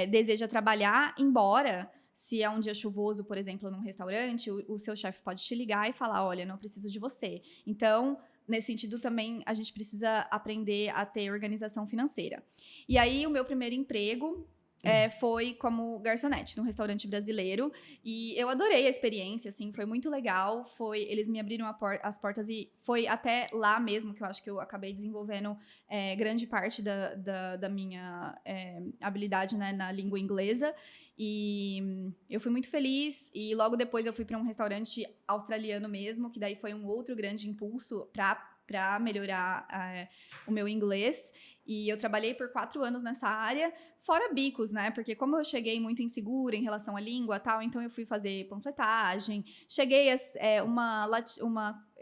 deseja trabalhar, embora... Se é um dia chuvoso, por exemplo, num restaurante, o seu chefe pode te ligar e falar, olha, não preciso de você. Então, nesse sentido, também a gente precisa aprender a ter organização financeira. E aí, o meu primeiro emprego foi como garçonete num restaurante brasileiro. E eu adorei a experiência, assim, foi muito legal. Eles me abriram as portas e foi até lá mesmo que eu acho que eu acabei desenvolvendo grande parte da minha habilidade, né, na língua inglesa. E eu fui muito feliz. E logo depois eu fui para um restaurante australiano mesmo, que daí foi um outro grande impulso para melhorar o meu inglês. E eu trabalhei por 4 anos nessa área, fora bicos, né? Porque como eu cheguei muito insegura em relação à língua e tal, então eu fui fazer panfletagem. Cheguei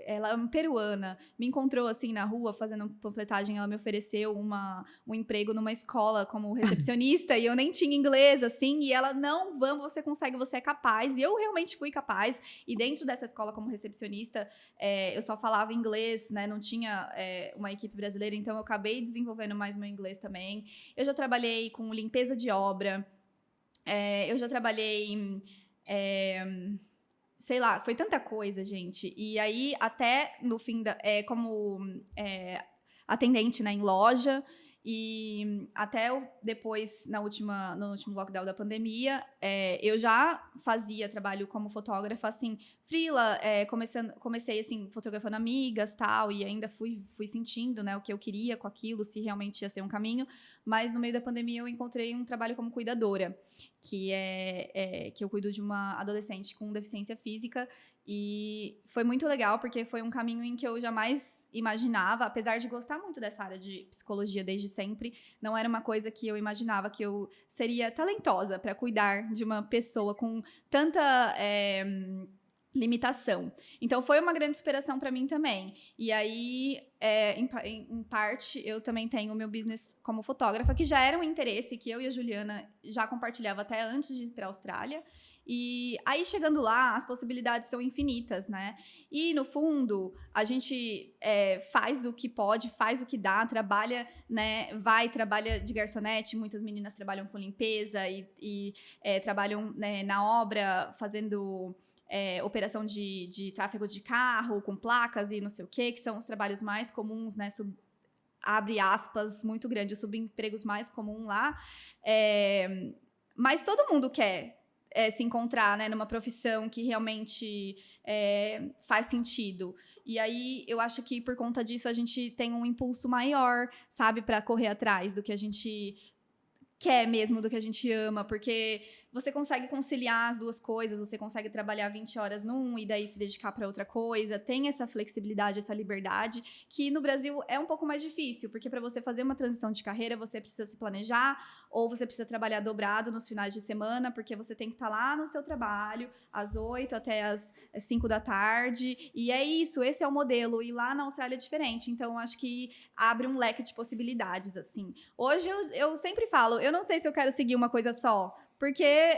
ela é uma peruana, me encontrou assim na rua fazendo panfletagem, ela me ofereceu um emprego numa escola como recepcionista e eu nem tinha inglês, assim, e ela, não, vamos, você consegue, você é capaz. E eu realmente fui capaz, e dentro dessa escola como recepcionista, eu só falava inglês, né? Não tinha uma equipe brasileira, então eu acabei desenvolvendo mais meu inglês também. Eu já trabalhei com limpeza de obra, eu já trabalhei... sei lá, foi tanta coisa, gente. E aí, até no fim como atendente, né, em loja. E até depois, no último lockdown da pandemia, eu já fazia trabalho como fotógrafa, assim, freela, comecei, assim, fotografando amigas, tal, e ainda fui sentindo, né, o que eu queria com aquilo, se realmente ia ser um caminho, mas no meio da pandemia eu encontrei um trabalho como cuidadora, que que eu cuido de uma adolescente com deficiência física, e foi muito legal, porque foi um caminho em que eu jamais imaginava, apesar de gostar muito dessa área de psicologia desde sempre, não era uma coisa que eu imaginava que eu seria talentosa para cuidar de uma pessoa com tanta limitação. Então, foi uma grande inspiração para mim também. E aí, em parte, eu também tenho o meu business como fotógrafa, que já era um interesse que eu e a Juliana já compartilhava até antes de ir para a Austrália. E aí, chegando lá, as possibilidades são infinitas, né? E, no fundo, a gente faz o que pode, faz o que dá, trabalha, né? Trabalha de garçonete, muitas meninas trabalham com limpeza e trabalham, né, na obra, fazendo operação de tráfego de carro, com placas e não sei o quê, que são os trabalhos mais comuns, né? Abre aspas muito grande, os subempregos mais comuns lá. Mas todo mundo quer se encontrar, né, numa profissão que realmente faz sentido. E aí, eu acho que por conta disso a gente tem um impulso maior, sabe, para correr atrás do que a gente quer mesmo, do que a gente ama, porque você consegue conciliar as duas coisas, você consegue trabalhar 20 horas num e daí se dedicar para outra coisa, tem essa flexibilidade, essa liberdade, que no Brasil é um pouco mais difícil, porque para você fazer uma transição de carreira, você precisa se planejar, ou você precisa trabalhar dobrado nos finais de semana, porque você tem que estar lá no seu trabalho, às 8 até às 5 da tarde, e é isso, esse é o modelo, e lá na Austrália é diferente, então acho que abre um leque de possibilidades, assim. Hoje eu sempre falo, eu não sei se eu quero seguir uma coisa só, porque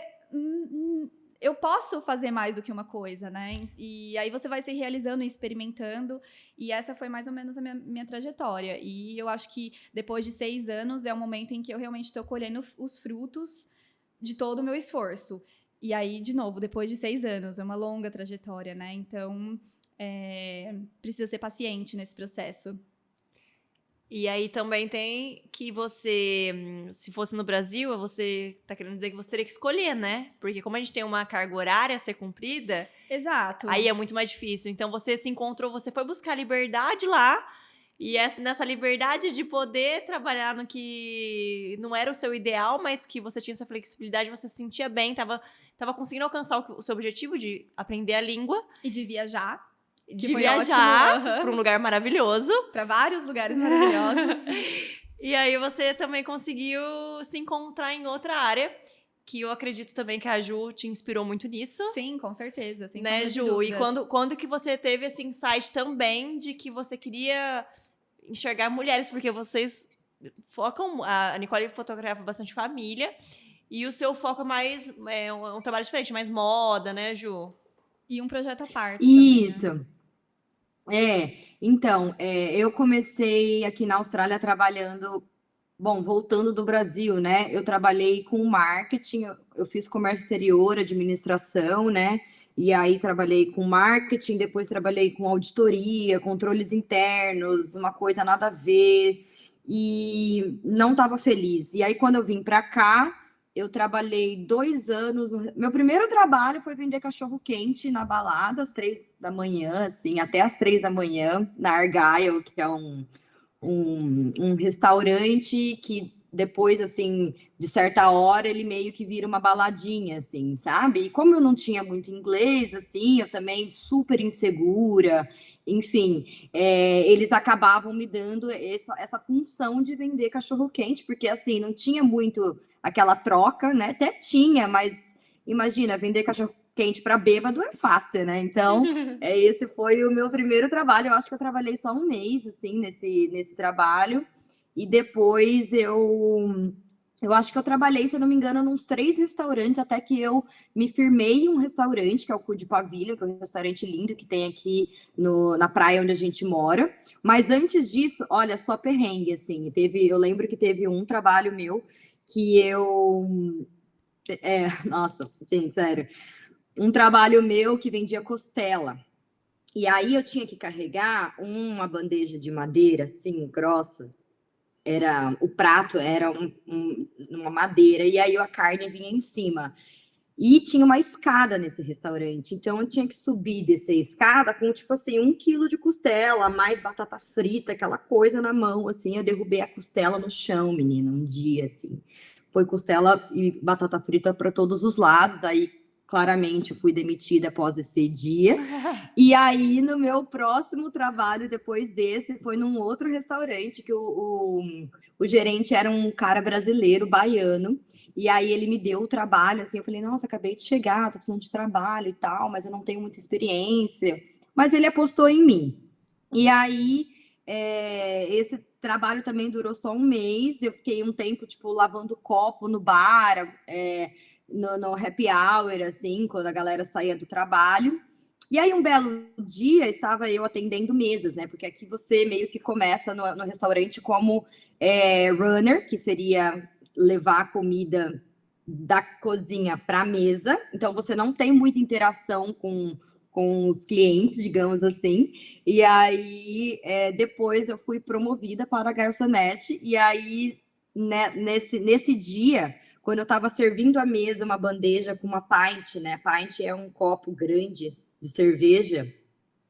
eu posso fazer mais do que uma coisa, né? E aí você vai se realizando e experimentando. E essa foi mais ou menos a minha trajetória. E eu acho que depois de 6 anos é o momento em que eu realmente estou colhendo os frutos de todo o meu esforço. E aí, de novo, depois de 6 anos, é uma longa trajetória, né? Então, precisa ser paciente nesse processo. E aí também tem que você, se fosse no Brasil, você tá querendo dizer que você teria que escolher, né? Porque como a gente tem uma carga horária a ser cumprida, exato, aí é muito mais difícil. Então você se encontrou, você foi buscar liberdade lá, e nessa liberdade de poder trabalhar no que não era o seu ideal, mas que você tinha essa flexibilidade, você se sentia bem, tava conseguindo alcançar o seu objetivo de aprender a língua. E de viajar. De viajar ótimo, para um lugar maravilhoso. Para vários lugares maravilhosos. E aí você também conseguiu se encontrar em outra área, que eu acredito também que a Ju te inspirou muito nisso. Sim, com certeza, sem né, sombra de Ju? dúvidas. E quando que você teve esse insight também de que você queria enxergar mulheres? Porque vocês focam... A Nicole fotografa bastante família, e o seu foco é mais... É um trabalho diferente, mais moda, né, Ju? E um projeto à parte Isso. também, né? Então, eu comecei aqui na Austrália trabalhando, bom, voltando do Brasil, né? Eu trabalhei com marketing, eu fiz comércio exterior, administração, né? E aí trabalhei com marketing, depois trabalhei com auditoria, controles internos, uma coisa nada a ver, e não estava feliz. E aí, quando eu vim para cá, eu trabalhei 2 anos. Meu primeiro trabalho foi vender cachorro-quente na balada, às 3 da manhã, assim, até às 3 da manhã, na Argyle, que é um restaurante que depois, assim, de certa hora, ele meio que vira uma baladinha, assim, sabe? E como eu não tinha muito inglês, assim, eu também super insegura, enfim, eles acabavam me dando essa função de vender cachorro-quente, porque, assim, não tinha muito aquela troca, né? Até tinha, mas imagina, vender cachorro-quente para bêbado é fácil, né? Então, esse foi o meu primeiro trabalho. Eu acho que eu trabalhei só 1 mês, assim, nesse trabalho. E depois eu acho que eu trabalhei, se eu não me engano, nos 3 restaurantes, até que eu me firmei em um restaurante, que é o Cu de Pavilha, que é um restaurante lindo que tem aqui na praia onde a gente mora. Mas antes disso, olha, só perrengue, assim. Eu lembro que teve um trabalho meu que nossa, gente, sério. Um trabalho meu que vendia costela. E aí eu tinha que carregar uma bandeja de madeira, assim, grossa, o prato era uma madeira, e aí a carne vinha em cima. E tinha uma escada nesse restaurante, então eu tinha que subir, descer a escada com, tipo assim, 1 quilo de costela, mais batata frita, aquela coisa na mão, assim. Eu derrubei a costela no chão, menina, um dia, assim. Foi costela e batata frita para todos os lados, daí claramente fui demitida após esse dia. E aí, no meu próximo trabalho, depois desse, foi num outro restaurante que o gerente era um cara brasileiro, baiano. E aí ele me deu o trabalho, assim, eu falei, nossa, acabei de chegar, tô precisando de trabalho e tal, mas eu não tenho muita experiência. Mas ele apostou em mim. E aí, esse trabalho também durou só um mês, eu fiquei um tempo, tipo, lavando copo no bar, no happy hour, assim, quando a galera saía do trabalho. E aí, um belo dia, estava eu atendendo mesas, né? Porque aqui você meio que começa no restaurante como runner, que seria levar a comida da cozinha para a mesa. Então, você não tem muita interação com os clientes, digamos assim. E aí, depois eu fui promovida para garçonete. E aí, né, nesse dia, quando eu estava servindo à mesa uma bandeja com uma pint, né? Pint é um copo grande de cerveja,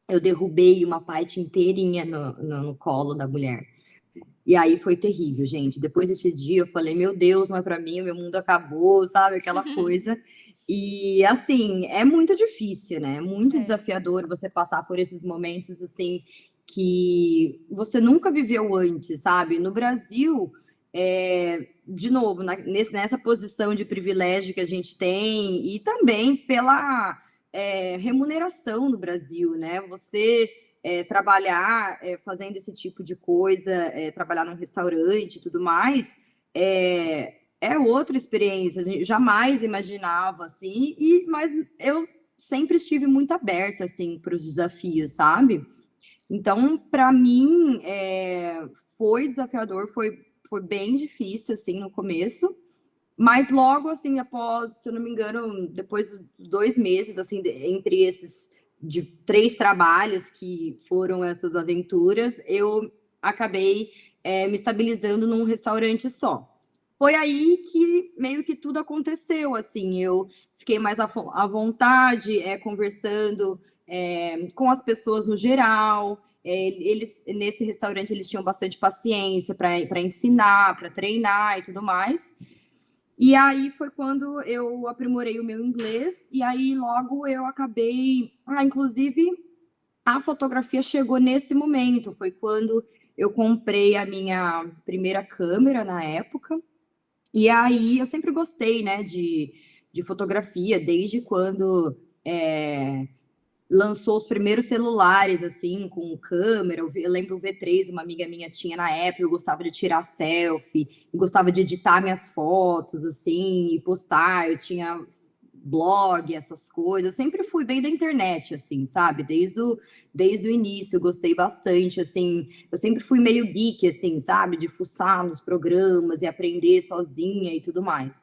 eu derrubei uma pint inteirinha no colo da mulher. E aí foi terrível, gente. Depois desse dia eu falei, meu Deus, não é para mim, o meu mundo acabou, sabe? Aquela coisa. E assim, é muito difícil, né? É muito desafiador você passar por esses momentos assim que você nunca viveu antes, sabe? No Brasil, de novo, nessa posição de privilégio que a gente tem, e também pela remuneração no Brasil, né? Você trabalhar fazendo esse tipo de coisa, trabalhar num restaurante e tudo mais, é outra experiência. A gente jamais imaginava assim, mas eu sempre estive muito aberta assim para os desafios, sabe? Então, para mim, foi desafiador, foi bem difícil assim no começo. Mas logo, assim, após, se eu não me engano, depois de 2 meses, assim, entre esses de 3 trabalhos que foram essas aventuras, eu acabei me estabilizando num restaurante só. Foi aí que meio que tudo aconteceu, assim, eu fiquei mais à vontade, conversando com as pessoas no geral. Eles, nesse restaurante, eles tinham bastante paciência para ensinar, para treinar e tudo mais. E aí foi quando eu aprimorei o meu inglês, e aí logo eu acabei. Inclusive, a fotografia chegou nesse momento, foi quando eu comprei a minha primeira câmera na época. E aí eu sempre gostei, né, de fotografia, desde quando lançou os primeiros celulares, assim, com câmera. Eu lembro o V3, uma amiga minha tinha na época, eu gostava de tirar selfie, eu gostava de editar minhas fotos, assim, e postar. Eu tinha blog, essas coisas. Eu sempre fui bem da internet, assim, sabe? Desde o início, eu gostei bastante, assim. Eu sempre fui meio geek, assim, sabe? De fuçar nos programas e aprender sozinha e tudo mais.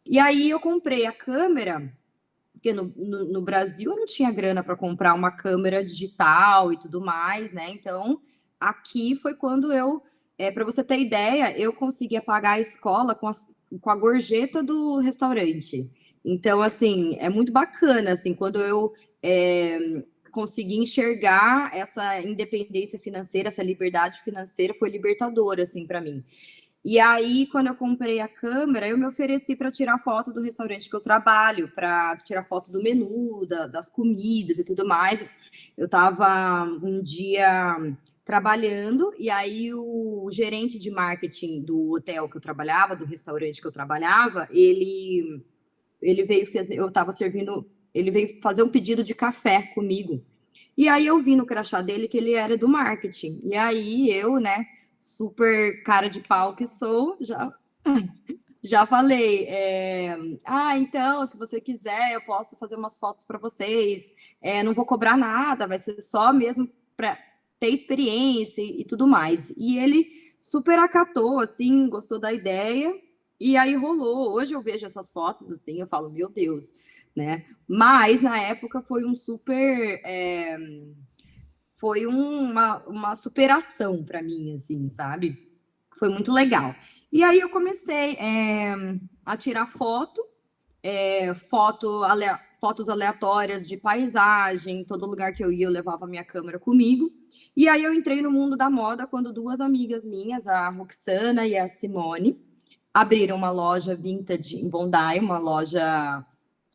E aí eu comprei a câmera, porque no Brasil eu não tinha grana para comprar uma câmera digital e tudo mais, né? Então, aqui foi quando para você ter ideia, eu conseguia pagar a escola com a gorjeta do restaurante. Então, assim, é muito bacana, assim, quando eu consegui enxergar essa independência financeira, essa liberdade financeira, foi libertadora, assim, para mim. E aí, quando eu comprei a câmera, eu me ofereci para tirar foto do restaurante que eu trabalho, para tirar foto do menu, das comidas e tudo mais. Eu estava um dia trabalhando, e aí o gerente de marketing do hotel que eu trabalhava, do restaurante que eu trabalhava, ele veio fazer, eu estava servindo, ele veio fazer um pedido de café comigo. E aí eu vi no crachá dele que ele era do marketing. E aí eu, né, super cara de pau que sou, já falei. Então, se você quiser, eu posso fazer umas fotos para vocês. Não vou cobrar nada, vai ser só mesmo para ter experiência e tudo mais. E ele super acatou, assim, gostou da ideia. E aí rolou. Hoje eu vejo essas fotos assim, eu falo, meu Deus, né? Mas na época foi um super. Foi uma superação para mim, assim, sabe? Foi muito legal. E aí eu comecei a tirar fotos aleatórias de paisagem, todo lugar que eu ia eu levava minha câmera comigo. E aí eu entrei no mundo da moda quando duas amigas minhas, a Roxana e a Simone, abriram uma loja vintage em Bondi, uma loja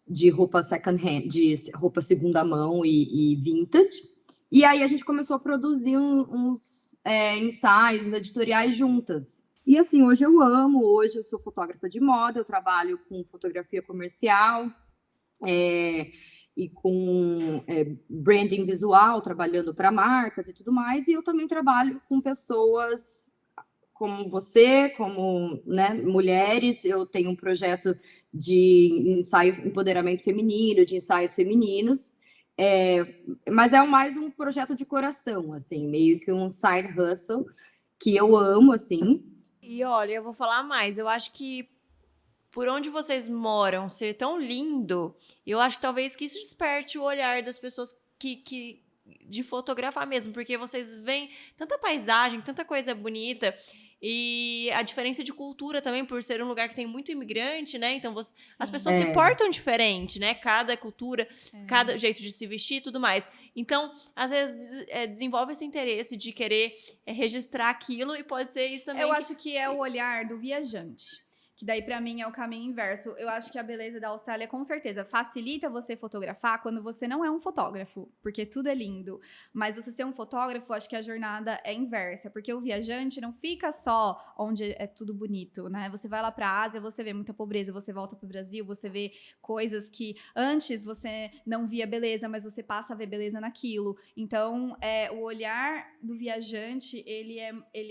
de roupa second hand, de roupa segunda mão e vintage. E aí a gente começou a produzir uns ensaios editoriais juntas. E assim, hoje eu sou fotógrafa de moda, eu trabalho com fotografia comercial e com branding visual, trabalhando para marcas e tudo mais, e eu também trabalho com pessoas como você, como mulheres. Eu tenho um projeto de ensaio empoderamento feminino, de ensaios femininos, mas é mais um projeto de coração, assim, meio que um side hustle que eu amo, assim. E olha, eu vou falar mais. Eu acho que por onde vocês moram ser tão lindo, eu acho talvez que isso desperte o olhar das pessoas que de fotografar mesmo, porque vocês veem tanta paisagem, tanta coisa bonita. E a diferença de cultura também, por ser um lugar que tem muito imigrante, né? Então, as pessoas se portam diferente, né? Cada cultura, cada jeito de se vestir e tudo mais. Então, às vezes, desenvolve esse interesse de querer registrar aquilo, e pode ser isso também. Eu acho que é o olhar do viajante. Que daí, pra mim, é o caminho inverso. Eu acho que a beleza da Austrália, com certeza, facilita você fotografar quando você não é um fotógrafo, porque tudo é lindo. Mas você ser um fotógrafo, acho que a jornada é inversa, porque o viajante não fica só onde é tudo bonito, né? Você vai lá pra Ásia, você vê muita pobreza, você volta pro Brasil, você vê coisas que antes você não via beleza, mas você passa a ver beleza naquilo. Então, o olhar do viajante, ele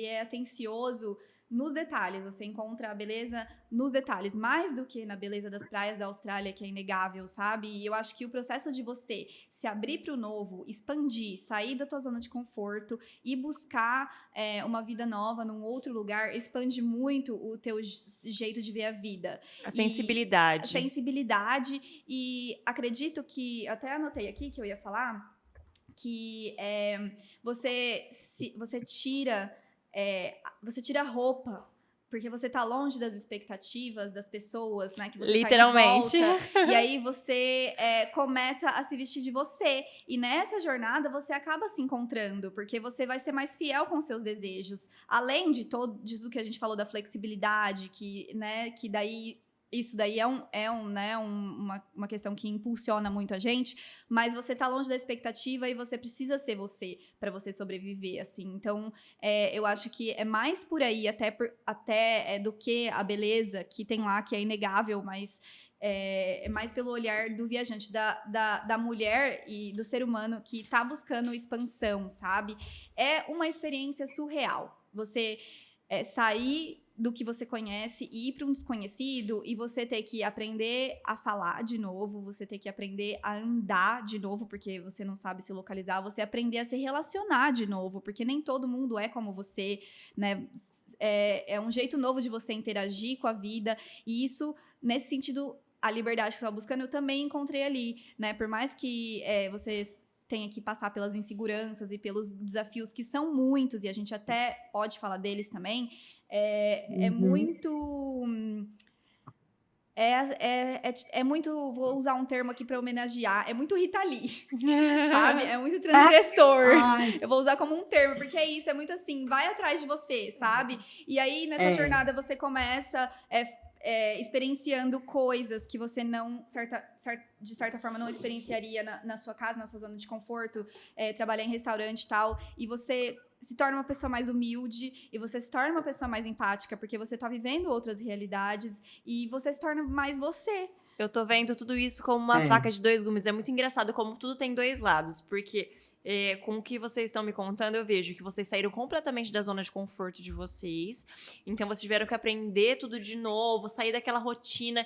é atencioso nos detalhes. Você encontra a beleza nos detalhes, mais do que na beleza das praias da Austrália, que é inegável, sabe? E eu acho que o processo de você se abrir para o novo, expandir, sair da tua zona de conforto e buscar uma vida nova num outro lugar, expande muito o teu jeito de ver a vida. A sensibilidade. A sensibilidade. E acredito que, até anotei aqui que eu ia falar, que você tira roupa, porque você tá longe das expectativas das pessoas, né? Que você literalmente. Tá em volta, e aí você começa a se vestir de você. E nessa jornada você acaba se encontrando, porque você vai ser mais fiel com seus desejos. Além de tudo que a gente falou da flexibilidade, que daí... Isso daí uma questão que impulsiona muito a gente, mas você tá longe da expectativa e você precisa ser você para você sobreviver, assim. Então, eu acho que é mais por aí, até do que a beleza que tem lá, que é inegável, mas é mais pelo olhar do viajante, da mulher e do ser humano que tá buscando expansão, sabe? É uma experiência surreal. Você sair do que você conhece e ir para um desconhecido, e você ter que aprender a falar de novo, você ter que aprender a andar de novo, porque você não sabe se localizar, você aprender a se relacionar de novo, porque nem todo mundo é como você, né? É um jeito novo de você interagir com a vida, e isso, nesse sentido, a liberdade que eu estava buscando, eu também encontrei ali, né? Por mais que vocês tenha que passar pelas inseguranças e pelos desafios, que são muitos, e a gente até pode falar deles também, é muito... É muito, vou usar um termo aqui para homenagear, é muito Rita Lee, sabe? É muito transgressor. Eu vou usar como um termo, porque é isso, é muito assim, vai atrás de você, sabe? E aí, nessa jornada, você começa... experienciando coisas que você não, de certa forma, não experienciaria na sua casa, na sua zona de conforto, trabalhar em restaurante e tal, e você se torna uma pessoa mais humilde, e você se torna uma pessoa mais empática, porque você tá vivendo outras realidades, e você se torna mais você. Eu tô vendo tudo isso como uma faca de dois gumes. É muito engraçado como tudo tem dois lados, porque com o que vocês estão me contando, eu vejo que vocês saíram completamente da zona de conforto de vocês. Então, vocês tiveram que aprender tudo de novo, sair daquela rotina.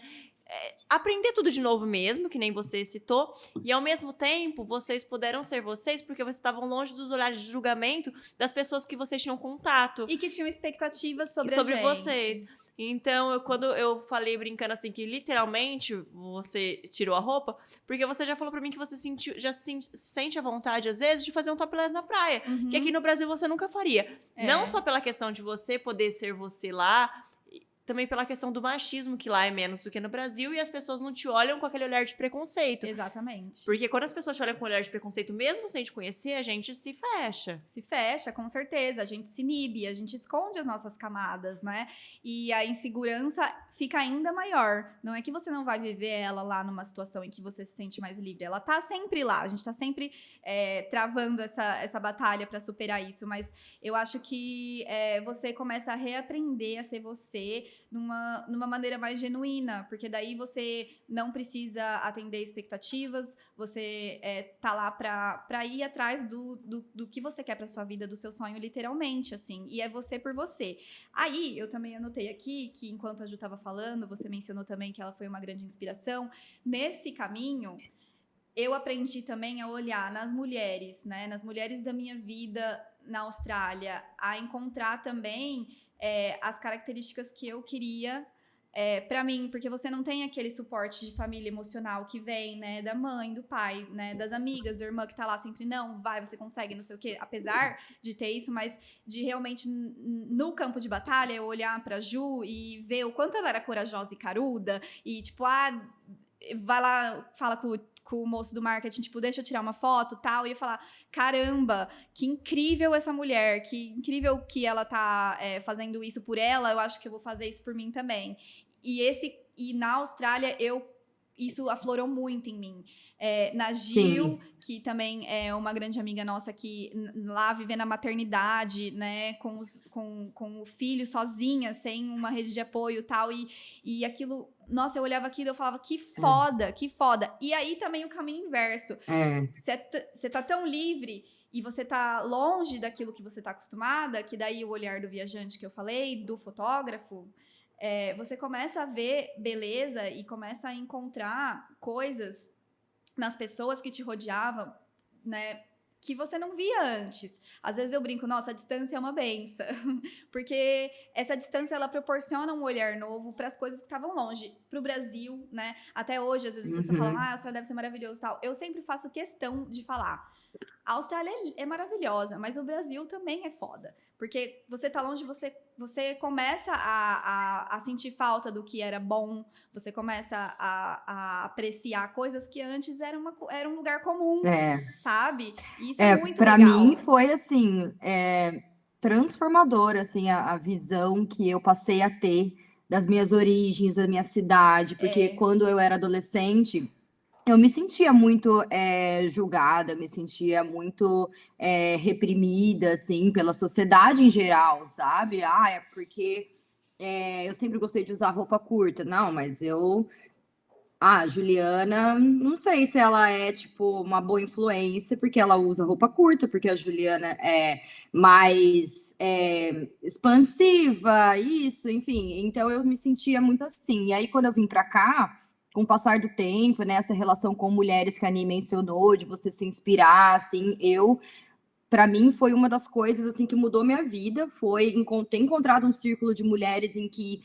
aprender tudo de novo mesmo, que nem você citou, e ao mesmo tempo vocês puderam ser vocês porque vocês estavam longe dos olhares de julgamento das pessoas que vocês tinham contato. E que tinham expectativas sobre Sobre a gente. vocês. Então, quando eu falei brincando assim, que literalmente você tirou a roupa, porque você já falou pra mim que você já se sente à vontade, às vezes, de fazer um topless na praia. Uhum. Que aqui no Brasil você nunca faria. É. Não só pela questão de você poder ser você lá, também pela questão do machismo, que lá é menos do que no Brasil, e as pessoas não te olham com aquele olhar de preconceito. Exatamente. Porque quando as pessoas te olham com olhar de preconceito, mesmo sem te conhecer, a gente se fecha. Se fecha, com certeza. A gente se inibe, a gente esconde as nossas camadas, né? E a insegurança fica ainda maior. Não é que você não vai viver ela lá numa situação em que você se sente mais livre. Ela tá sempre lá. A gente tá sempre travando essa batalha para superar isso. Mas eu acho que você começa a reaprender a ser você numa maneira mais genuína. Porque daí você não precisa atender expectativas. Você tá lá pra ir atrás do que você quer pra sua vida, do seu sonho, literalmente, assim. E é você por você. Aí, eu também anotei aqui que, enquanto a Ju tava falando, você mencionou também que ela foi uma grande inspiração. Nesse caminho, eu aprendi também a olhar nas mulheres, né? Nas mulheres da minha vida na Austrália, a encontrar também as características que eu queria pra mim, porque você não tem aquele suporte de família emocional que vem, né, da mãe, do pai, né, das amigas, da irmã que tá lá sempre, não, vai, você consegue, não sei o quê, apesar de ter isso, mas de realmente, no campo de batalha, eu olhar pra Ju e ver o quanto ela era corajosa e caruda, e tipo, vai lá, fala com o moço do marketing, tipo, deixa eu tirar uma foto, tal, e eu falar, caramba, que incrível essa mulher, que incrível que ela tá fazendo isso por ela, eu acho que eu vou fazer isso por mim também. E na Austrália, isso aflorou muito em mim. Na Gil, que também é uma grande amiga nossa que lá vivendo a maternidade, né, com o filho sozinha, sem uma rede de apoio e tal, e aquilo, nossa, eu olhava aquilo e eu falava, que foda, que foda. E aí também o caminho inverso. Você tá tão livre e você tá longe daquilo que você tá acostumada, que daí o olhar do viajante que eu falei, do fotógrafo, você começa a ver beleza e começa a encontrar coisas nas pessoas que te rodeavam, né, que você não via antes. Às vezes eu brinco, nossa, a distância é uma benção, porque essa distância, ela proporciona um olhar novo para as coisas que estavam longe, para o Brasil, né? Até hoje, às vezes as pessoas falam, a Austrália deve ser maravilhoso e tal. Eu sempre faço questão de falar, a Austrália é maravilhosa, mas o Brasil também é foda. Porque você tá longe, você começa a sentir falta do que era bom, você começa a apreciar coisas que antes era um lugar comum, sabe? E isso é muito pra legal. mim foi, assim, transformador, assim, a visão que eu passei a ter das minhas origens, da minha cidade, porque quando eu era adolescente, eu me sentia muito julgada, me sentia muito reprimida, assim, pela sociedade em geral, sabe? É porque eu sempre gostei de usar roupa curta. Não, mas a Juliana, não sei se ela é, tipo, uma boa influência, porque ela usa roupa curta, porque a Juliana é mais expansiva, isso, enfim. Então, eu me sentia muito assim. E aí, quando eu vim pra cá, com o passar do tempo, né, essa relação com mulheres que a Ani mencionou, de você se inspirar, assim, para mim, foi uma das coisas, assim, que mudou minha vida, foi ter encontrado um círculo de mulheres em que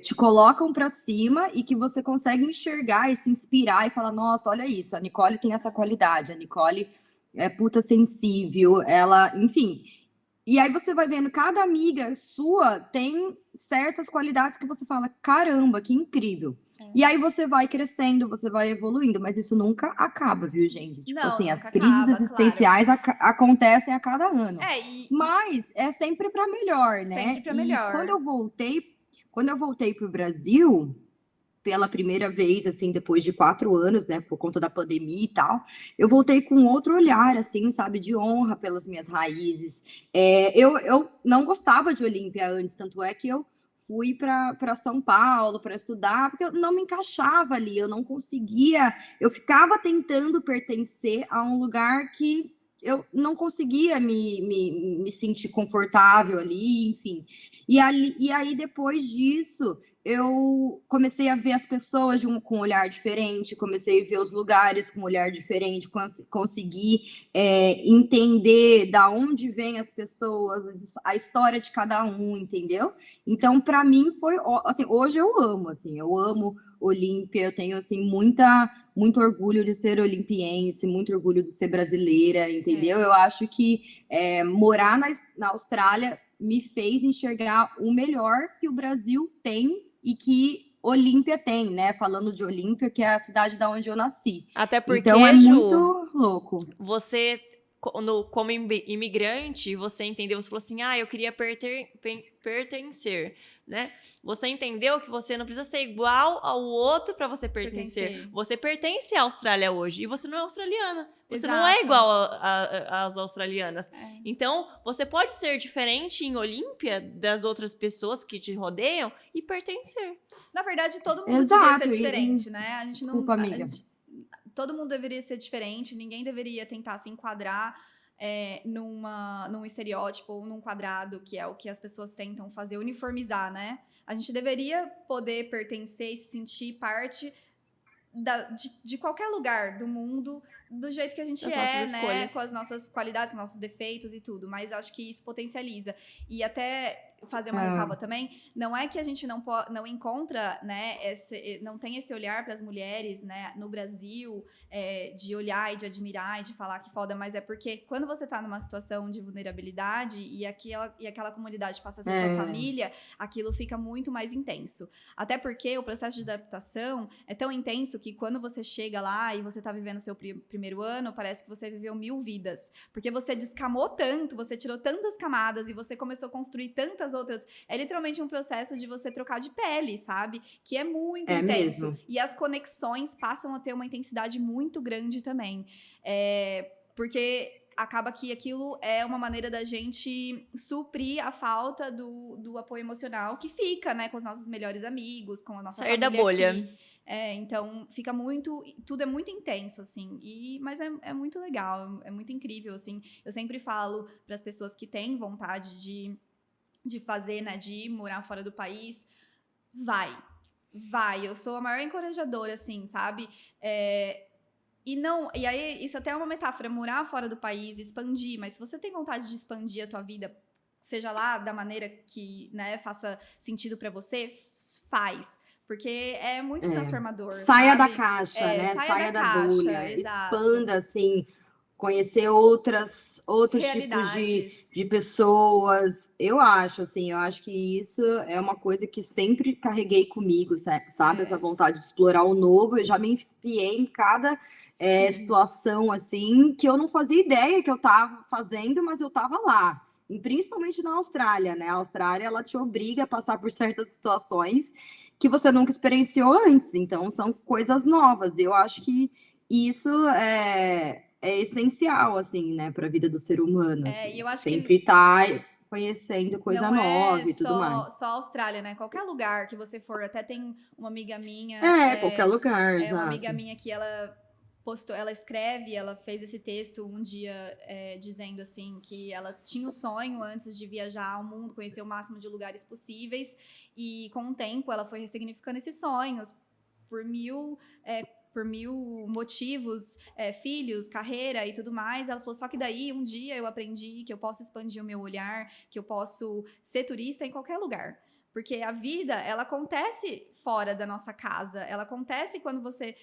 te colocam para cima e que você consegue enxergar e se inspirar e falar, nossa, olha isso, a Nicole tem essa qualidade, a Nicole é puta sensível, ela, enfim. E aí você vai vendo, cada amiga sua tem certas qualidades que você fala, caramba, que incrível. E aí você vai crescendo, você vai evoluindo, mas isso nunca acaba, viu, gente? Tipo Não, assim, as nunca crises acaba, existenciais acontecem a cada ano. Mas é sempre para melhor, né? Sempre para melhor. Quando eu voltei para o Brasil, pela primeira vez, assim, depois de 4 anos, né, por conta da pandemia e tal, eu voltei com outro olhar, assim, sabe, de honra pelas minhas raízes. Eu não gostava de Olímpia antes, tanto é que eu fui para São Paulo para estudar, porque eu não me encaixava ali, eu não conseguia, eu ficava tentando pertencer a um lugar que eu não conseguia me sentir confortável ali, enfim. E aí, depois disso, eu comecei a ver as pessoas com um olhar diferente, comecei a ver os lugares com um olhar diferente, consegui entender da onde vêm as pessoas, a história de cada um, entendeu? Então, para mim, foi, assim, hoje eu amo Olímpia, eu tenho, assim, muito orgulho de ser olimpiense, muito orgulho de ser brasileira, entendeu? Eu acho que morar na Austrália me fez enxergar o melhor que o Brasil tem e que Olímpia tem, né? Falando de Olímpia, que é a cidade da onde eu nasci. Até porque, então é Ju, muito louco. Você, como imigrante, você entendeu, você falou assim, eu queria pertencer, né? Você entendeu que você não precisa ser igual ao outro para você pertencer. Você pertence à Austrália hoje e você não é australiana. Você não é igual às australianas. Então, você pode ser diferente em Olímpia das outras pessoas que te rodeiam e pertencer. Na verdade, todo mundo deveria ser diferente, né? A gente Desculpa, amiga. Todo mundo deveria ser diferente, ninguém deveria tentar se enquadrar num estereótipo ou num quadrado, que é o que as pessoas tentam fazer, uniformizar, né? A gente deveria poder pertencer e se sentir parte de qualquer lugar do mundo, do jeito que a gente né? Com as nossas qualidades, nossos defeitos e tudo. Mas acho que isso potencializa. E até fazer uma ressalva também, não é que a gente não encontra, né, não tem esse olhar para as mulheres, né, no Brasil, de olhar e de admirar e de falar que foda, mas é porque quando você tá numa situação de vulnerabilidade e aquela comunidade passa a ser sua família, aquilo fica muito mais intenso. Até porque o processo de adaptação é tão intenso que quando você chega lá e você tá vivendo seu primeiro ano, parece que você viveu 1000 vidas. Porque você descamou tanto, você tirou tantas camadas e você começou a construir tantas outras. É literalmente um processo de você trocar de pele, sabe? Que é muito intenso. Mesmo. E as conexões passam a ter uma intensidade muito grande também. Porque acaba que aquilo é uma maneira da gente suprir a falta do apoio emocional que fica, né? Com os nossos melhores amigos, com a nossa família da bolha. Aqui. Então fica tudo é muito intenso, assim, mas é muito legal, é muito incrível, assim. Eu sempre falo para as pessoas que têm vontade de fazer, né, de ir morar fora do país, vai, eu sou a maior encorajadora, assim, sabe? E aí, isso até é uma metáfora, morar fora do país, expandir, mas se você tem vontade de expandir a tua vida, seja lá da maneira que, né, faça sentido pra você, faz. Porque é muito transformador. Saia sabe? da caixa, né? Saia da caixa, bolha. exato. Expanda, assim, conhecer outros tipos de pessoas. Eu acho que isso é uma coisa que sempre carreguei comigo, sabe? Essa vontade de explorar o novo. Eu já me enfiei em cada situação, assim, que eu não fazia ideia que eu estava fazendo, mas eu estava lá. E principalmente na Austrália, né? A Austrália, ela te obriga a passar por certas situações que você nunca experienciou antes. Então, são coisas novas. Eu acho que isso é essencial, assim, né, para a vida do ser humano. Assim. E eu acho sempre tá conhecendo coisa nova e tudo mais. Só a Austrália, né? Qualquer lugar que você for, até tem uma amiga minha. Qualquer lugar, exato. Uma amiga minha que ela postou, ela escreve, ela fez esse texto um dia dizendo assim que ela tinha o sonho antes de viajar ao mundo, conhecer o máximo de lugares possíveis, e com o tempo ela foi ressignificando esses sonhos por mil motivos, filhos, carreira e tudo mais. Ela falou, só que daí um dia eu aprendi que eu posso expandir o meu olhar, que eu posso ser turista em qualquer lugar. Porque a vida, ela acontece fora da nossa casa. Ela acontece quando você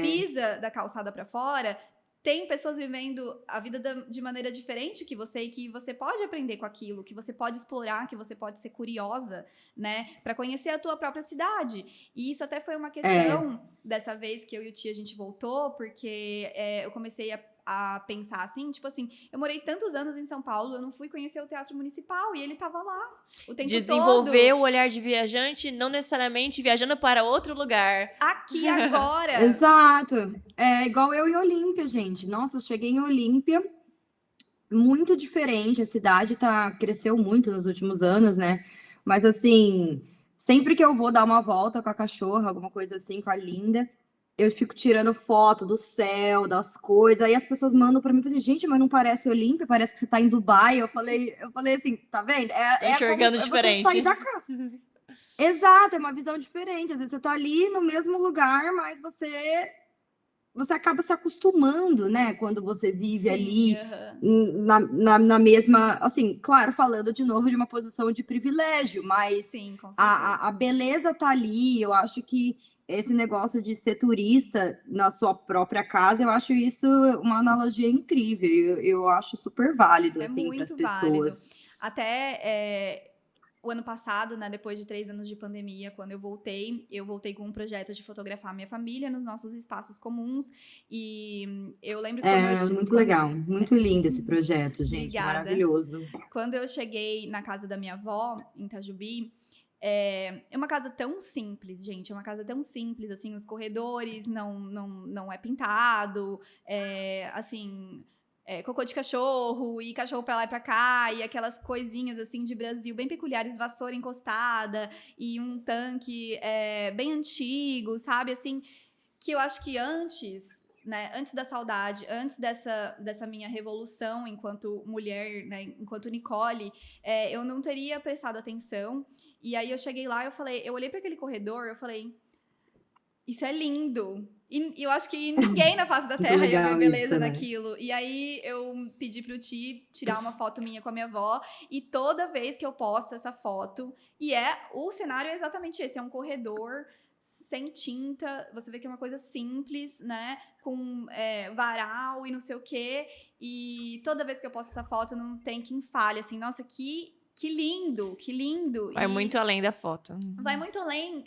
pisa da calçada para fora. Tem pessoas vivendo a vida de maneira diferente que você, e que você pode aprender com aquilo, que você pode explorar, que você pode ser curiosa, né? Para conhecer a tua própria cidade. E isso até foi uma questão dessa vez que eu e o Tia a gente voltou, porque eu comecei a pensar assim, tipo assim, eu morei tantos anos em São Paulo, eu não fui conhecer o Teatro Municipal e ele tava lá o tempo Desenvolver todo. o olhar de viajante, não necessariamente viajando para outro lugar. Aqui, agora. Exato. É igual eu em Olímpia, gente. Nossa, eu cheguei em Olímpia, muito diferente, a cidade cresceu muito nos últimos anos, né? Mas assim, sempre que eu vou dar uma volta com a cachorra, alguma coisa assim, com a Linda, eu fico tirando foto do céu, das coisas, aí as pessoas mandam para mim e falam, gente, mas não parece Olímpia, parece que você tá em Dubai. Eu falei assim, tá vendo? Enxergando diferente. Você sair da casa. Exato, é uma visão diferente. Às vezes você tá ali no mesmo lugar, mas você acaba se acostumando, né? Quando você vive Sim, ali aham. na mesma, assim, claro, falando de novo de uma posição de privilégio, mas Sim, com a certeza. beleza tá ali. Eu acho que esse negócio de ser turista na sua própria casa, eu acho isso uma analogia incrível. Eu acho super válido, É assim, para as muito válido. pessoas. Até o ano passado, né, depois de 3 anos de pandemia, quando eu voltei com um projeto de fotografar a minha família nos nossos espaços comuns. E eu lembro que É muito legal, muito lindo esse projeto, gente, Obrigada. maravilhoso. Quando eu cheguei na casa da minha avó, em Itajubi, é uma casa tão simples, gente. É uma casa tão simples, assim, os corredores não é pintado, assim, cocô de cachorro, e cachorro pra lá e pra cá, e aquelas coisinhas, assim, de Brasil bem peculiares, vassoura encostada, e um tanque bem antigo, sabe? Assim, que eu acho que antes, né, antes da saudade, antes dessa minha revolução enquanto mulher, né, enquanto Nicole, eu não teria prestado atenção. E aí eu cheguei lá, eu olhei para aquele corredor, eu falei, isso é lindo. E eu acho que ninguém na face da Muito Terra ia ver legal beleza isso, né? naquilo. E aí eu pedi pro Ti tirar uma foto minha com a minha avó. E toda vez que eu posto essa foto, o cenário é exatamente esse: é um corredor sem tinta. Você vê que é uma coisa simples, né? Com varal e não sei o quê. E toda vez que eu posto essa foto, não tem quem fale assim, nossa, que lindo, que lindo. Vai muito além da foto. Vai muito além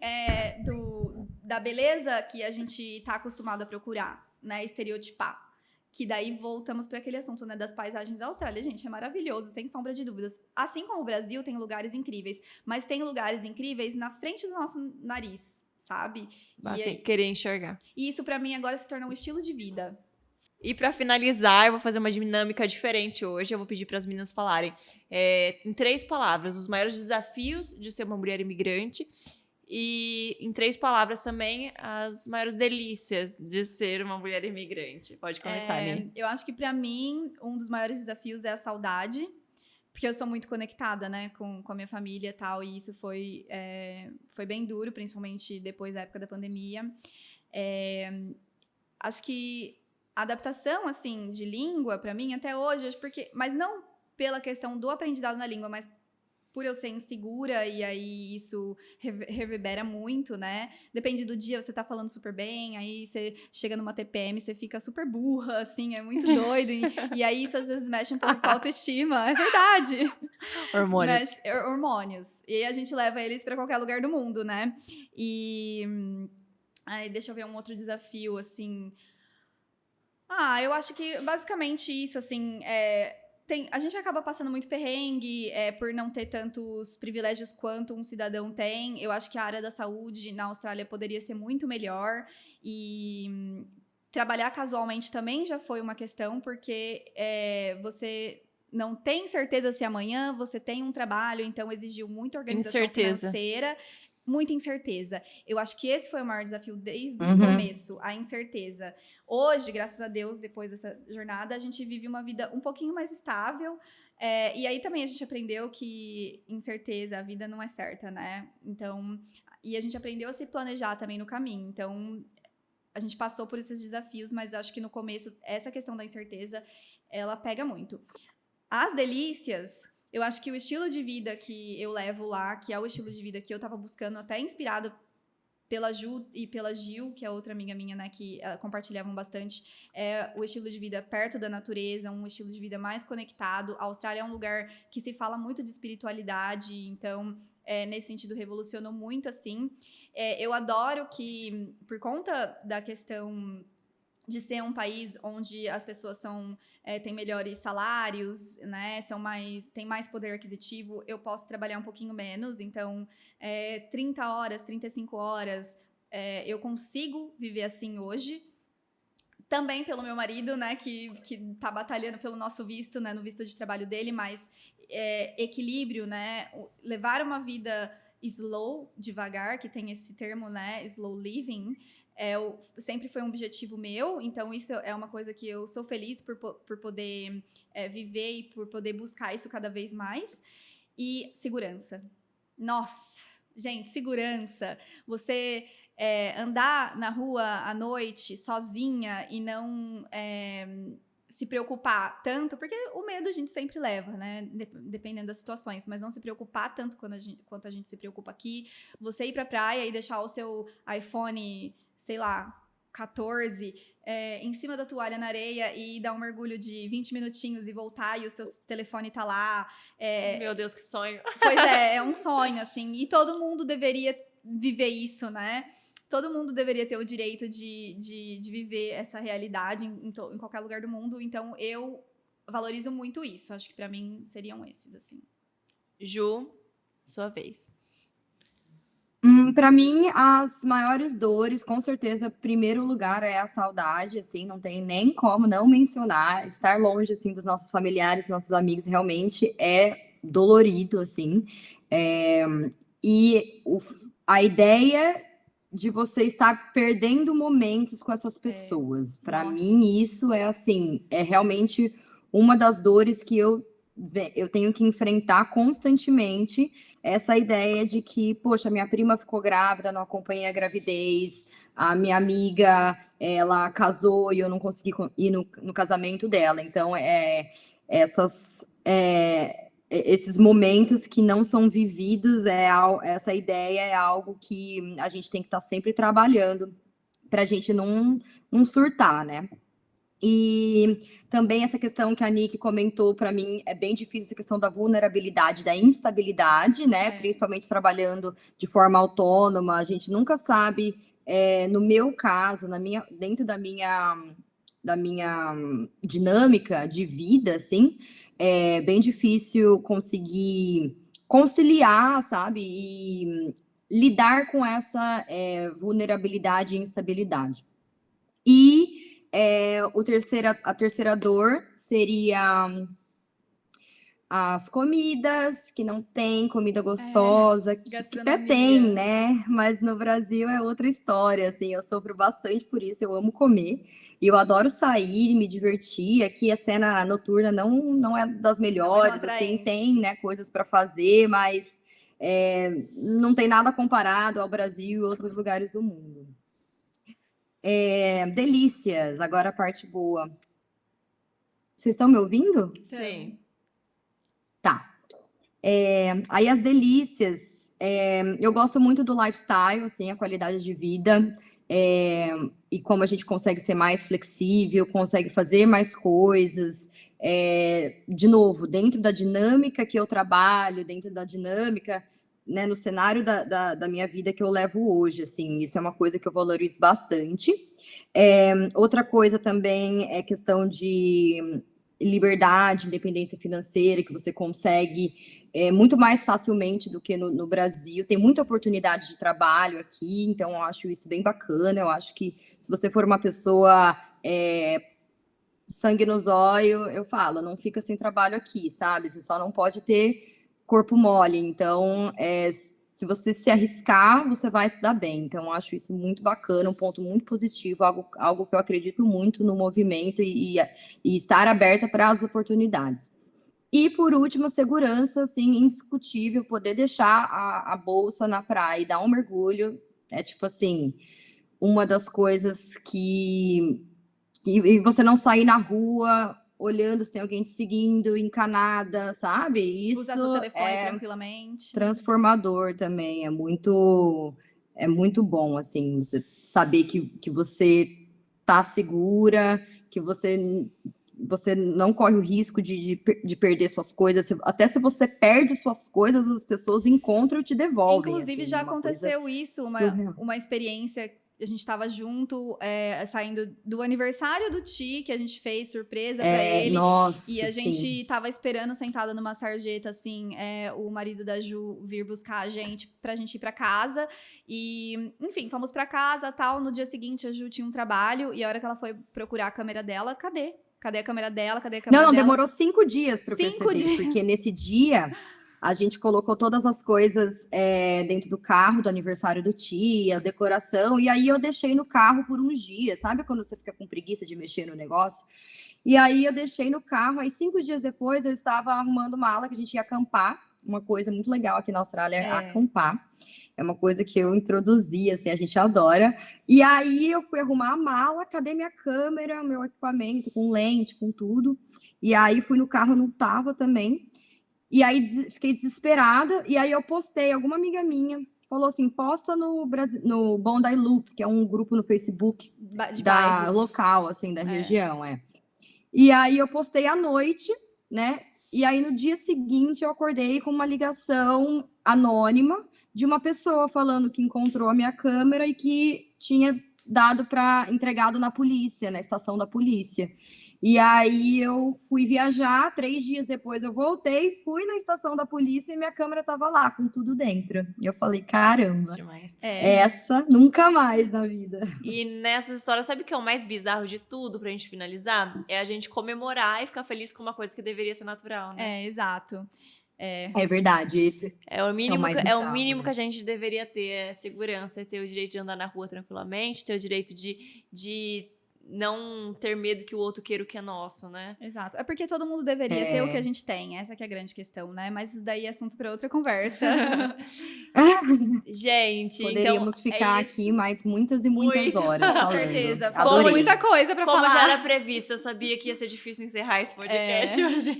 da beleza que a gente tá acostumado a procurar, né? Estereotipar. Que daí voltamos para aquele assunto, né, das paisagens da Austrália. Gente, é maravilhoso, sem sombra de dúvidas. Assim como o Brasil tem lugares incríveis, mas tem lugares incríveis na frente do nosso nariz, sabe? Assim, querer enxergar. E isso para mim agora se torna um estilo de vida. E pra finalizar, eu vou fazer uma dinâmica diferente hoje. Eu vou pedir para as meninas falarem em 3 palavras os maiores desafios de ser uma mulher imigrante e em 3 palavras também as maiores delícias de ser uma mulher imigrante. Pode começar, Ni. Eu acho que para mim um dos maiores desafios é a saudade, porque eu sou muito conectada, né, com a minha família e tal, e isso foi bem duro, principalmente depois da época da pandemia. Acho que a adaptação, assim, de língua, pra mim, até hoje, mas não pela questão do aprendizado na língua, mas por eu ser insegura, e aí isso reverbera muito, né? Depende do dia, você tá falando super bem, aí você chega numa TPM, você fica super burra, assim, é muito doido. E aí isso às vezes mexe um pouco com a autoestima, é verdade. Hormônios. Hormônios. E aí a gente leva eles pra qualquer lugar do mundo, né? E... Aí, deixa eu ver um outro desafio, assim... eu acho que basicamente isso, assim, a gente acaba passando muito perrengue por não ter tantos privilégios quanto um cidadão tem. Eu acho que a área da saúde na Austrália poderia ser muito melhor e trabalhar casualmente também já foi uma questão, porque você não tem certeza se amanhã você tem um trabalho, então exigiu muita organização Incerteza. financeira, muita incerteza. Eu acho que esse foi o maior desafio desde o Uhum. começo, a incerteza. Hoje, graças a Deus, depois dessa jornada, a gente vive uma vida um pouquinho mais estável. E aí também a gente aprendeu que incerteza, a vida não é certa, né? Então, e a gente aprendeu a se planejar também no caminho. Então, a gente passou por esses desafios, mas acho que no começo, essa questão da incerteza, ela pega muito. As delícias, eu acho que o estilo de vida que eu levo lá, que é o estilo de vida que eu tava buscando, até inspirado pela Ju e pela Gil, que é outra amiga minha, né, que compartilhavam bastante, o estilo de vida perto da natureza, um estilo de vida mais conectado. A Austrália é um lugar que se fala muito de espiritualidade, então, nesse sentido, revolucionou muito, assim. Eu adoro que, por conta da questão de ser um país onde as pessoas têm melhores salários, né, têm mais poder aquisitivo, eu posso trabalhar um pouquinho menos, então 30 horas, 35 horas, eu consigo viver assim hoje. Também pelo meu marido, né, que tá batalhando pelo nosso visto, né, no visto de trabalho dele, mas equilíbrio, né, levar uma vida slow, devagar, que tem esse termo, né, slow living, sempre foi um objetivo meu, então isso é uma coisa que eu sou feliz por poder viver e por poder buscar isso cada vez mais. E segurança. Nossa, Gente, segurança. Você andar na rua à noite sozinha e não se preocupar tanto, porque o medo a gente sempre leva, né? Dependendo das situações, mas não se preocupar tanto quanto a gente se preocupa aqui. Você ir pra praia e deixar o seu iPhone, sei lá, 14, em cima da toalha na areia e dar um mergulho de 20 minutinhos e voltar e o seu telefone tá lá. Meu Deus, que sonho. Pois é um sonho, assim. E todo mundo deveria viver isso, né? Todo mundo deveria ter o direito de viver essa realidade em qualquer lugar do mundo. Então, eu valorizo muito isso. Acho que pra mim seriam esses, assim. Ju, sua vez. Para mim, as maiores dores, com certeza, primeiro lugar é a saudade, assim, não tem nem como não mencionar. Estar longe, assim, dos nossos familiares, nossos amigos, realmente é dolorido, assim. E a ideia de você estar perdendo momentos com essas pessoas. Para mim, isso é, assim, é realmente uma das dores que eu tenho que enfrentar constantemente, essa ideia de que, poxa, minha prima ficou grávida, não acompanhei a gravidez, a minha amiga, ela casou e eu não consegui ir no casamento dela. Então, esses momentos que não são vividos, essa ideia é algo que a gente tem que estar sempre trabalhando para a gente não surtar, né? E também essa questão que a Nick comentou, para mim, é bem difícil, essa questão da vulnerabilidade, da instabilidade, né? Principalmente trabalhando de forma autônoma, a gente nunca sabe, no meu caso, dentro da minha dinâmica de vida, assim, é bem difícil conseguir conciliar, sabe? E lidar com essa vulnerabilidade e instabilidade. E a terceira dor seria as comidas, que não tem comida gostosa, que até tem, né? Mas no Brasil é outra história, assim, eu sofro bastante por isso, eu amo comer, e eu adoro sair, me divertir. Aqui a cena noturna não é das melhores, assim, tem, né, coisas para fazer, mas não tem nada comparado ao Brasil e outros lugares do mundo. Delícias, agora a parte boa. Vocês estão me ouvindo? Sim. Tá. Aí as delícias, eu gosto muito do lifestyle, assim, a qualidade de vida, e como a gente consegue ser mais flexível, consegue fazer mais coisas, de novo, dentro da dinâmica que eu trabalho, dentro da dinâmica, né, no cenário da minha vida que eu levo hoje, assim, isso é uma coisa que eu valorizo bastante. Outra coisa também é questão de liberdade, independência financeira, que você consegue muito mais facilmente do que no Brasil. Tem muita oportunidade de trabalho aqui, então eu acho isso bem bacana. Eu acho que se você for uma pessoa sangue nos olhos, eu falo, não fica sem trabalho aqui, sabe? Você só não pode ter corpo mole. Então, se você se arriscar, você vai se dar bem. Então, eu acho isso muito bacana, um ponto muito positivo, algo que eu acredito muito no movimento e estar aberta para as oportunidades. E, por último, segurança, assim, indiscutível, poder deixar a bolsa na praia e dar um mergulho, tipo assim, uma das coisas que... E você não sair na rua olhando se tem alguém te seguindo, encanada, sabe? Isso usar seu telefone tranquilamente. Transformador também, é muito bom, assim, você saber que você tá segura, que você não corre o risco de perder suas coisas. Até se você perde suas coisas, as pessoas encontram e te devolvem. Inclusive, assim, já aconteceu isso, surreal. uma experiência. A gente estava junto, saindo do aniversário do Ti, que a gente fez surpresa pra ele. Nossa, e a gente sim. tava esperando, sentada numa sarjeta, assim, o marido da Ju vir buscar a gente pra gente ir pra casa. E, enfim, fomos pra casa, tal. No dia seguinte, a Ju tinha um trabalho. E a hora que ela foi procurar a câmera dela, cadê? Cadê a câmera dela? Cadê a câmera dela? Não, demorou 5 dias para eu 5 perceber. dias. Porque nesse dia... A gente colocou todas as coisas dentro do carro do aniversário do Ti, a decoração, e aí eu deixei no carro por uns dias. Sabe quando você fica com preguiça de mexer no negócio? E aí eu deixei no carro, aí 5 dias depois eu estava arrumando mala, que a gente ia acampar, uma coisa muito legal aqui na Austrália é acampar. É uma coisa que eu introduzi, assim, a gente adora. E aí eu fui arrumar a mala, cadê minha câmera, meu equipamento, com lente, com tudo. E aí fui no carro, não tava também. E aí fiquei desesperada. E aí eu postei, alguma amiga minha falou assim, posta no Bondi Loop, que é um grupo no Facebook De da bairros. local, assim, da região, E aí eu postei à noite, né? E aí no dia seguinte eu acordei com uma ligação anônima de uma pessoa falando que encontrou a minha câmera e que tinha entregado na polícia, na estação da polícia. E aí eu fui viajar, 3 dias depois eu voltei, fui na estação da polícia e minha câmera estava lá, com tudo dentro. E eu falei, caramba, Demais. essa nunca mais na vida. E nessas histórias, sabe o que é o mais bizarro de tudo pra gente finalizar? É a gente comemorar e ficar feliz com uma coisa que deveria ser natural, né? Exato. É verdade, esse É o mínimo, mais é o bizarro, mínimo né? que a gente deveria ter, é segurança, é ter o direito de andar na rua tranquilamente, ter o direito de não ter medo que o outro queira o que é nosso, né? Exato. É porque todo mundo deveria ter o que a gente tem. Essa que é a grande questão, né? Mas isso daí é assunto para outra conversa. Gente, Poderíamos então ficar é isso. aqui mais muitas e muitas Muito. horas Com falando. certeza. Falou Adorei. muita coisa para Como falar. já era previsto, eu sabia que ia ser difícil encerrar esse podcast hoje.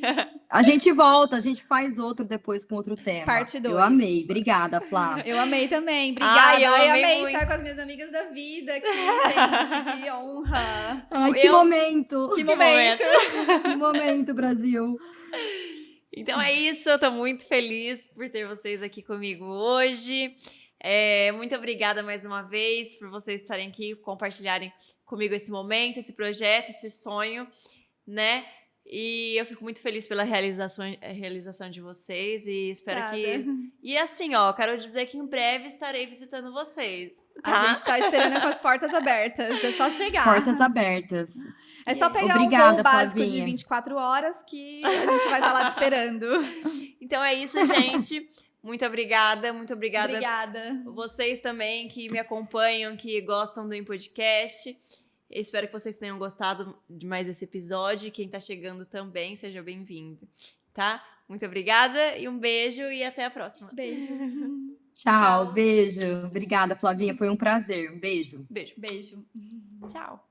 A gente volta, a gente faz outro depois com outro tema. Parte 2. Eu amei. Obrigada, Flá. Eu amei também. Obrigada. Ai, eu amei amei muito. estar com as minhas amigas da vida aqui, gente. Que honra. Ai, que momento! Que momento. Que momento, Brasil! Então é isso, eu tô muito feliz por ter vocês aqui comigo hoje. Muito obrigada mais uma vez por vocês estarem aqui, compartilharem comigo esse momento, esse projeto, esse sonho, né? E eu fico muito feliz pela realização de vocês e espero Obrigada. que... E assim, ó, quero dizer que em breve estarei visitando vocês. A gente tá esperando com as portas abertas. É só chegar. Portas abertas. É só pegar Obrigada, um voo básico Flavinha. de 24 horas que a gente vai estar lá te esperando. Então é isso, gente. Muito obrigada, muito obrigada. Obrigada. Vocês também que me acompanham, que gostam do Em Podcast. Eu espero que vocês tenham gostado de mais esse episódio. Quem tá chegando também, seja bem-vindo, tá? Muito obrigada e um beijo e até a próxima. Beijo. Tchau, beijo. Obrigada, Flavinha. Foi um prazer. Um beijo. Beijo. Beijo. Tchau.